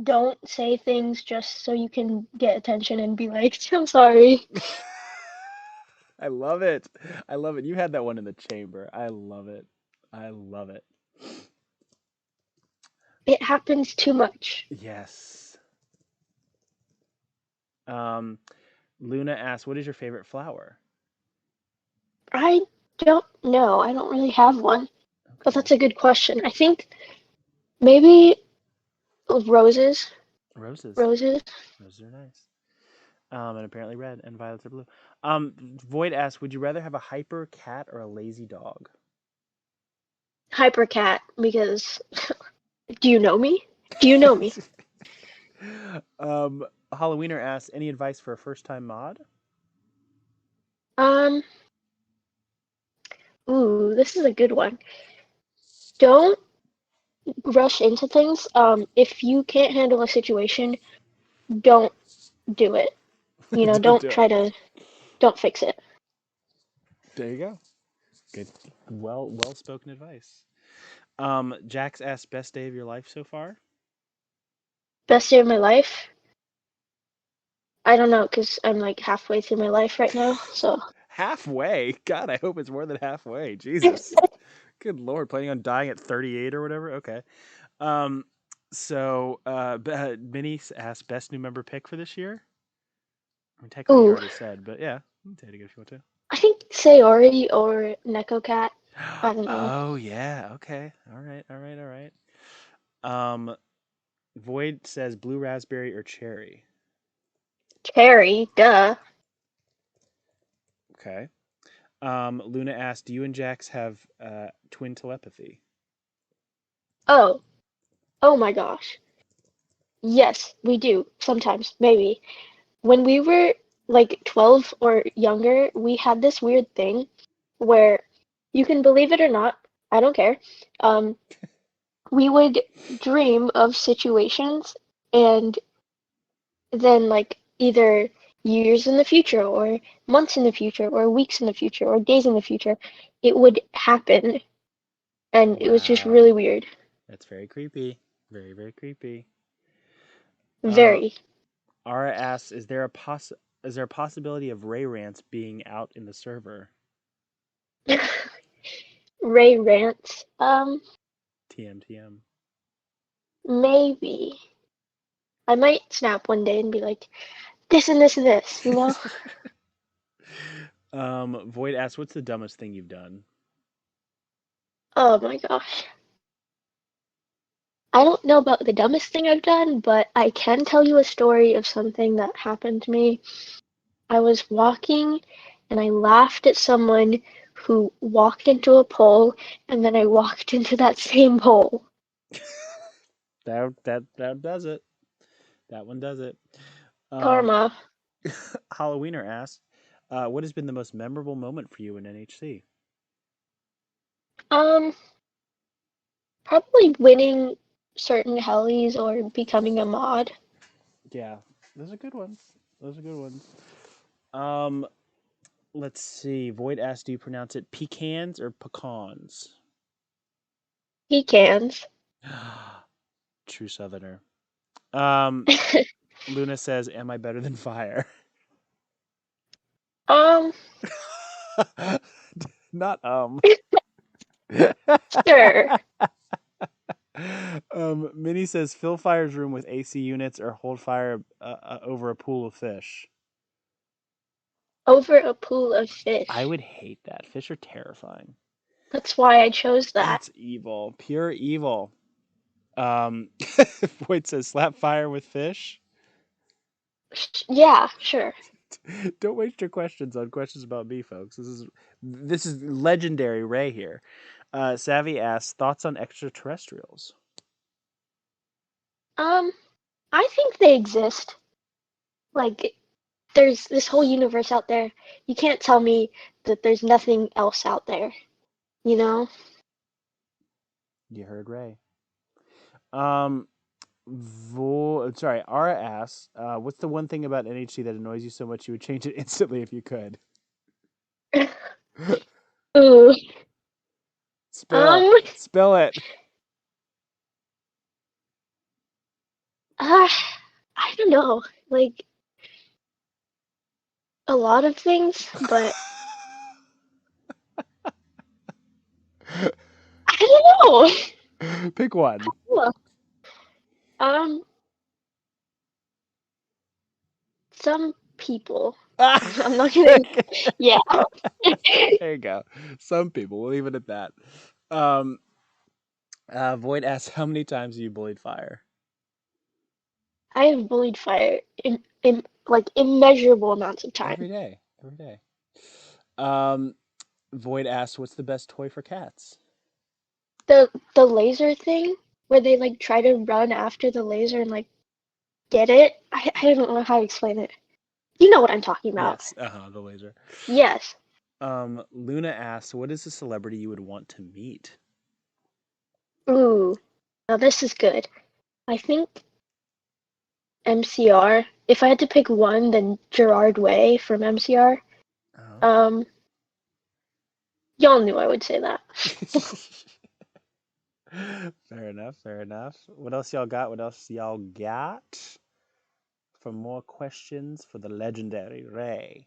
Don't say things just so you can get attention and be like, I'm sorry. I love it. I love it. You had that one in the chamber. I love it. I love it. It happens too much. Yes. Um, Luna asks, what is your favorite flower? I don't know. I don't really have one. But Okay. that's a good question. I think maybe roses. Roses. Roses. Roses are nice. And apparently red and violets are blue. Void asks, would you rather have a hyper cat or a lazy dog? Hypercat, because do you know me? Do you know me? um, Halloweener asks, any advice for a first time mod? Um, this is a good one. Don't rush into things. If you can't handle a situation, don't do it. Don't Don't do it. try to, don't fix it. There you go. Good. Well spoken advice. Jax asks, best day of your life so far? Best day of my life? I don't know, because I'm like halfway through my life right now, so. Halfway? God, I hope it's more than halfway. Jesus. Good Lord. Planning on dying at 38 or whatever? Okay. Um, Minnie asked, best new member pick for this year? I mean, technically you Ooh, already said, but yeah, you can take it if you want to. I think Sayori or Neko Cat. I don't know. Oh yeah, okay. All right, all right, all right. Um, Void says blue raspberry or cherry. Cherry, duh. Okay. Luna asked, "Do you and Jax have twin telepathy?" Oh, oh my gosh. Yes, we do. Sometimes, maybe. When we were like 12 or younger, we had this weird thing where you can believe it or not, I don't care. Um, we would dream of situations and then like either years in the future or months in the future or weeks in the future or days in the future, it would happen and it was just really Wow, weird. that's very creepy. Very, very creepy. Uh, Very. Ara asks, is there a possibility of Ray Rants being out in the server? Ray rants. TM TM. Maybe. I might snap one day and be like, this and this and this, you know? Void asks, what's the dumbest thing you've done? Oh my gosh. I don't know about the dumbest thing I've done, but I can tell you a story of something that happened to me. I was walking and I laughed at someone who walked into a pole, and then I walked into that same pole. That does it. That one does it. Um, Karma. Halloweener asked, what has been the most memorable moment for you in NHC? Um, Probably winning certain helis or becoming a mod. Yeah, those are good ones. Those are good ones. Um, let's see. Void asked, do you pronounce it pecans or pecans? Pecans. True Southerner. Um, Luna says, am I better than fire? Um, Not sure. Minnie says, fill fire's room with AC units or hold fire over a pool of fish. Over a pool of I fish. would hate that. Fish are terrifying. That's why I chose that. It's evil, pure evil. Void says, slap fire with fish. Yeah, sure. Don't waste your questions on questions about me, folks. This is legendary Ray here. Savvy asks, thoughts on extraterrestrials? Um, I think they exist. Like, there's this whole universe out there. You can't tell me that there's nothing else out there, you know? You heard Ray. Um, sorry, Ara asks, what's the one thing about NHC that annoys you so much you would change it instantly if you could? Ooh. Spill. Um, Spill it. uh, I don't know. Like, a lot of things, but I don't Pick one. know. Um, some people. I'm not gonna. Yeah. There you go. Some people. We'll leave it at that. Um, Void asks, how many times have you bullied fire? I have bullied fire in like immeasurable amounts of Every time. day. Every day. Um, Void asks, what's the best toy for cats? The laser thing where they like try to run after the laser and like get it. I don't know how to explain it. You know what I'm talking about. Yes, the laser. Yes. Luna asks, what is a celebrity you would want to meet? Ooh. Now this is good. I think MCR. If I had to pick one, then Gerard Way from MCR. Oh. Um, y'all knew I would say that. Fair enough, fair enough. What else y'all got? What else y'all got? For more questions for the legendary Ray.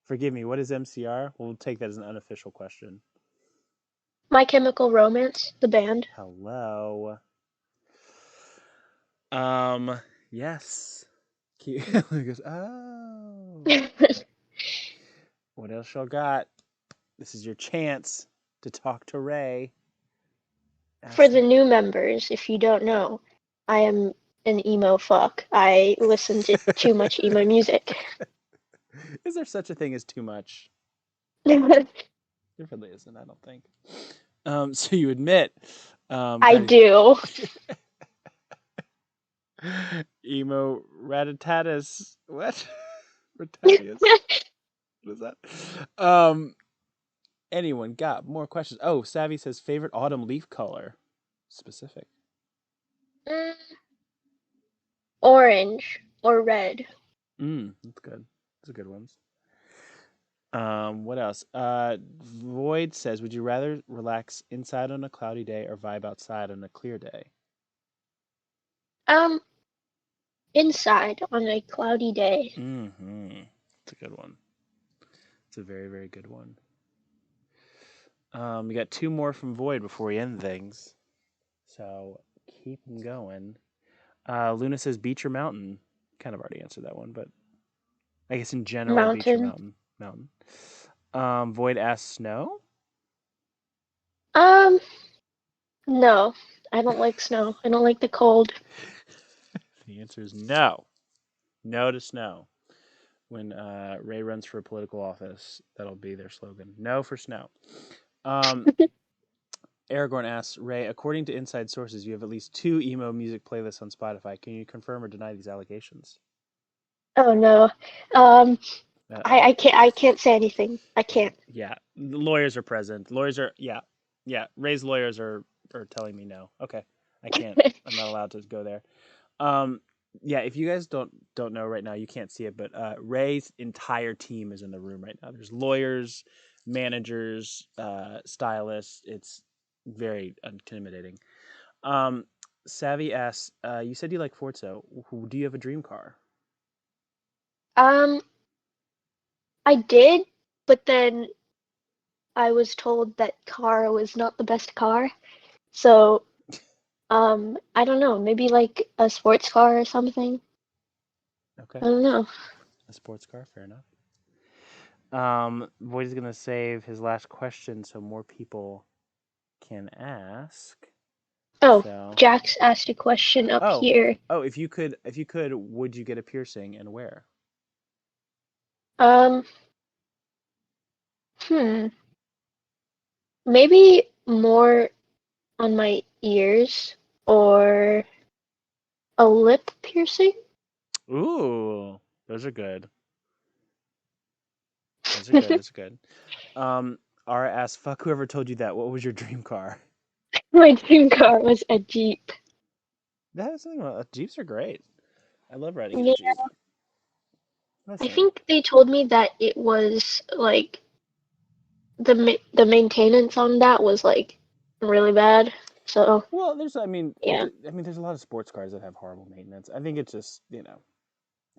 Forgive me, what is MCR? We'll take that as an unofficial question. My Chemical Romance, the band. Hello. Yes. He goes, oh. What else y'all got? This is your chance to talk to Ray. For Ask the him. new members, if you don't know, I am an emo fuck. I listen to too much emo music. Is there such a thing as too much? There really isn't, I don't think. So you admit, I God, he's do. emo ratatatus. What? Ratatius? What is that? Anyone got more questions? Oh, Savvy says favorite autumn leaf color. Specific. Mm, orange or red. That's good. Those are good ones. What else? Void says, would you rather relax inside on a cloudy day or vibe outside on a clear day? Um, inside on a cloudy day. Mm-hmm. It's a good one. It's a very, very good one. We got two more from Void before we end things. So keep them going. Luna says beach or mountain. Kind of already answered that one, but I guess in general, beach or Mountain. mountain. Mountain. Void asks snow. Um, no. I don't like snow. I don't like the cold. The answer is no. No to snow. When Ray runs for political office, that'll be their slogan. No for snow. Um, Aragorn asks Ray, according to inside sources, you have at least two emo music playlists on Spotify. Can you confirm or deny these allegations? Oh no. Um, Uh I, oh. I can't I can't say anything. I can't. Yeah, the lawyers are present. Lawyers are yeah. Ray's lawyers are telling me no. Okay, I can't. I'm not allowed to go there. Um, yeah, if you guys don't know right now, you can't see it, but Ray's entire team is in the room right now. There's lawyers, managers, stylists. It's very intimidating. Um, Savvy asks, you said you like Forza. Do you have a dream car? Um, I did, but then I was told that car was not the best car. So, I don't know, maybe like a sports car or something. Okay, I don't know. a sports car. Fair enough. Void is gonna save his last question so more people can ask. Oh, So, Jax asked a question up oh, here. if you could, would you get a piercing and where? Um, hmm, maybe more on my ears or a lip piercing. Ooh, those are good. Those are good. Those are good. Um, Ara asks, "Fuck whoever told you that. What was your dream car?" My dream car was a Jeep. That is something. Jeeps are great. I love riding in a Yeah, Jeep. I Listen, think they told me that it was like the maintenance on that was like really bad. So, well, there's. I mean, yeah. there's a lot of sports cars that have horrible maintenance. I think it's just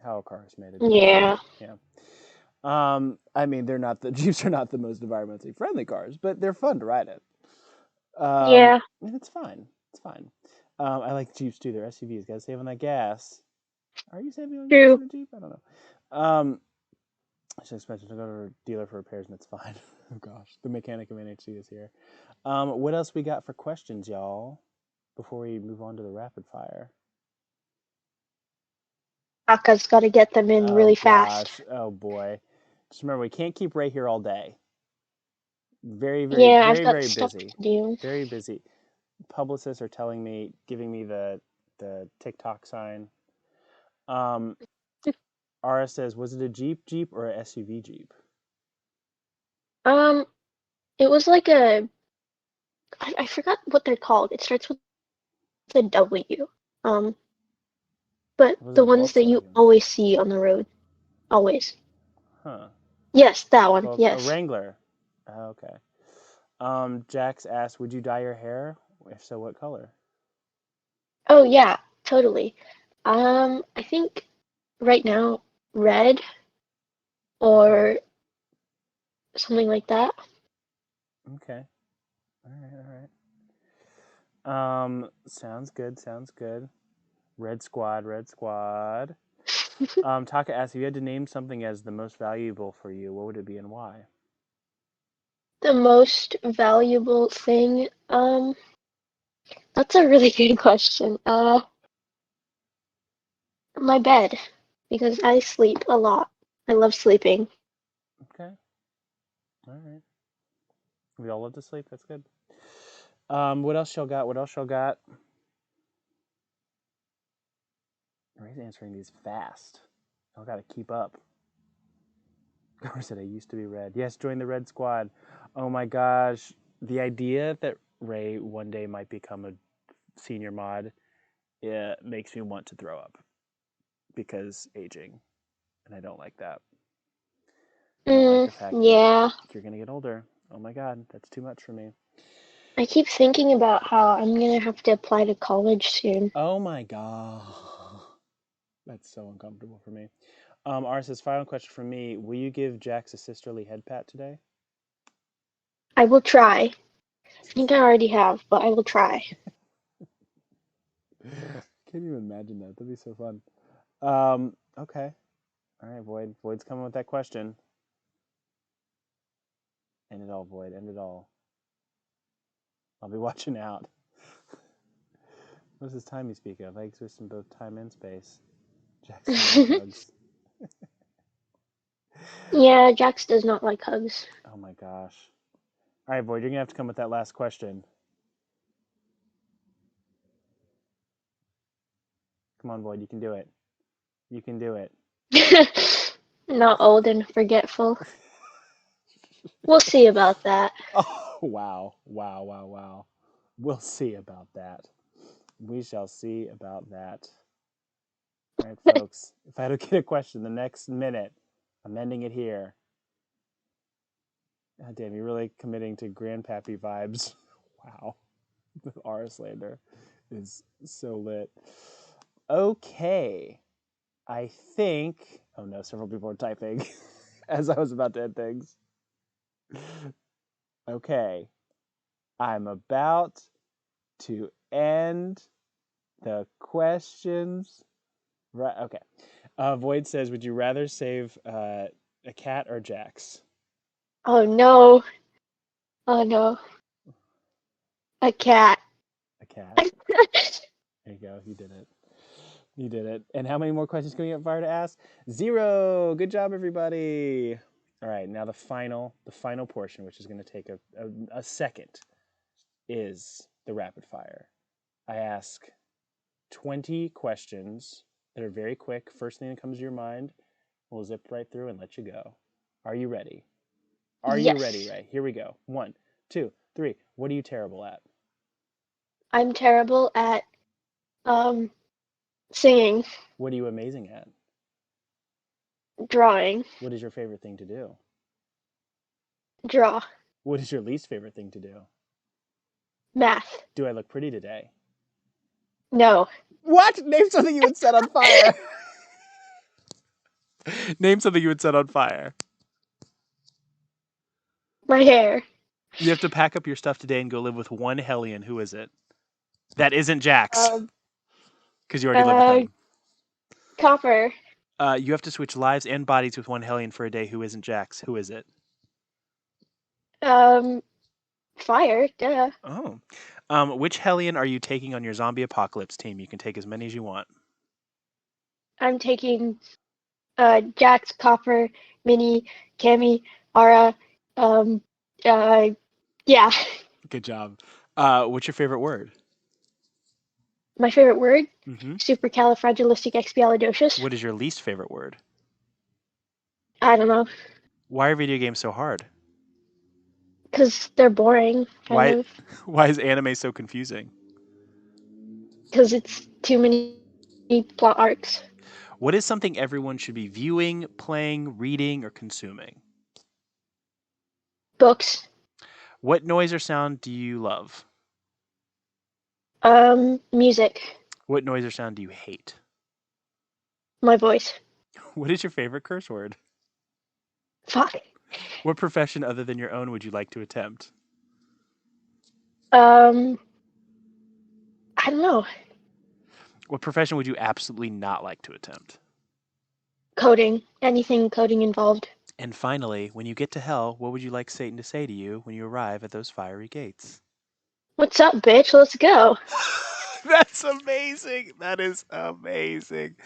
how a car is made. It's just Yeah. yeah. I mean, they're not the Jeeps are not the most environmentally friendly cars, but they're fun to ride in. Yeah. And it's fine. It's fine. I like Jeeps too. They're SUVs. Gotta save on that gas. Are you saving on gas True. in a Jeep? I don't know. I should expect to go to a dealer for repairs, and it's fine. Oh gosh, the mechanic of NHC is here. What else we got for questions, y'all? Before we move on to the rapid fire. Aka's got to get them in Oh really fast. gosh. Oh boy. Just remember, we can't keep Ray here all day. Very, very, Yeah, I've very, got very stuff busy. to do. Very busy. Publicists are telling me, giving me the TikTok sign. Um, Ara says, was it a Jeep or a SUV Jeep? Um, it was like I forgot what they're called. It starts with a W. Um, but Was it the a ones that you Volkswagen? always see on the road. Always. Huh. Yes, that one. A Yes. Wrangler. Oh, okay. Jax asked, would you dye your hair? If so, what color? Oh yeah, totally. I think right now red Okay. or something like that. Okay. All right. All right. Sounds good. Sounds good. Red Squad. Red Squad. Taka asks, if you had to name something as the most valuable for you, what would it be and why? The most valuable thing? That's a really good question. My bed, because I sleep a lot. I love sleeping. Okay. All right. We all love to sleep. That's good. What else y'all got? What else y'all got? Ray's answering these fast. Y'all got to keep up. Or said I used to be red. Yes, join the red squad. Oh my gosh. The idea that Ray one day might become a senior mod, it makes me want to throw up because aging. And I don't like that. I don't like the fact that Yeah. you're going to get older. Oh my God, that's too much for me. I keep thinking about how I'm gonna have to apply to college soon. Oh my God. That's so uncomfortable for me. R says, final question from me. Will you give Jax a sisterly head pat today? I will try. I think I already have, but I will try. Can't even imagine that. That'd be so fun. Okay. All right, Void. Void's coming with that question. End it all, Void. End it all. I'll be watching out. What's this time you speak of? I exist in both time and space. Jax doesn't like hugs. Yeah, Jax does not like hugs. Oh my gosh. All right, Void, you're going to have to come with that last question. Come on, Void. You can do it. You can do it. Not old and forgetful. We'll see about that. Oh, wow. Wow, wow, wow. We'll see about that. We shall see about that. All right, folks. If I don't get a question the next minute, I'm ending it here. God damn, you're really committing to Grandpappy vibes. Wow. The R slander is so lit. Okay. I think. Oh no, several people are typing as I was about to end things. Okay. I'm about to end the questions. Right. Okay. Void says, would you rather save a cat or Jax? Oh no. Oh no. A cat. A cat. There you go. You did it. You did it. And how many more questions can we get Fire to ask? 0. Good job, everybody. All right. Now the final portion, which is going to take a second, is the rapid fire. I ask 20 questions that are very quick. First thing that comes to your mind, we'll zip right through and let you go. Are you ready? Are you ready, Yes. Ray? Here we go. 1, 2, 3. What are you terrible at? I'm terrible at um singing, What are you amazing at? drawing, What is your favorite thing to do? draw, What is your least favorite thing to do? math. Do I look pretty today? No. What? Name something you would set on fire. Name something you would set on fire. My hair. You have to pack up your stuff today and go live with one Hellion. Who is it? That isn't Jax, Um because you already live with uh him. copper. You have to switch lives and bodies with one Hellion for a day. Who isn't Jax? Who is it? Um fire. Duh. Oh. Which Hellion are you taking on your zombie apocalypse team? You can take as many as you want. I'm taking Jax, Copper, Minnie, Cammy, Ara, um, uh, yeah. Good job. What's your favorite word? My favorite word, Mm-hmm. supercalifragilisticexpialidocious. What is your least favorite word? I don't know, Why are video games so hard? because they're boring, kind Why of, why is anime so confusing? because it's too many plot arcs. What is something everyone should be viewing, playing, reading, or consuming? Books, What noise or sound do you love? music, What noise or sound do you hate? my voice. What is your favorite curse word? Fuck. What profession other than your own would you like to attempt? Um, I don't know. What profession would you absolutely not like to attempt? coding, anything coding involved. And finally, when you get to hell, what would you like Satan to say to you when you arrive at those fiery gates? What's up, bitch? Let's go. That's amazing. That is amazing.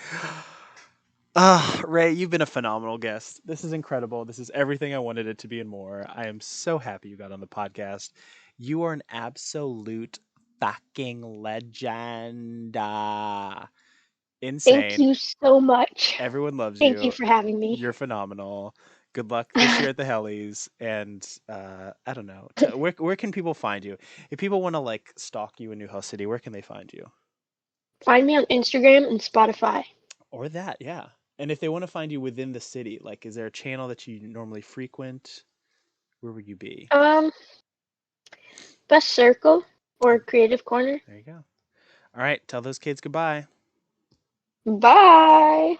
Ah, Ray, you've been a phenomenal guest. This is incredible. This is everything I wanted it to be and more. I am so happy you got on the podcast. You are an absolute fucking legend. Thank Insane. you so much. Everyone loves Thank you you. for having me. You're phenomenal. Good luck this year at the Hellies. And I don't know. Where can people find you? If people want to like stalk you in New House City, where can they find you? Find me on Instagram and Spotify. Or that, yeah. And if they want to find you within the city, like, is there a channel that you normally frequent? Where would you be? Um, Best Circle or Creative Corner. There you go. All right, tell those kids goodbye. Bye.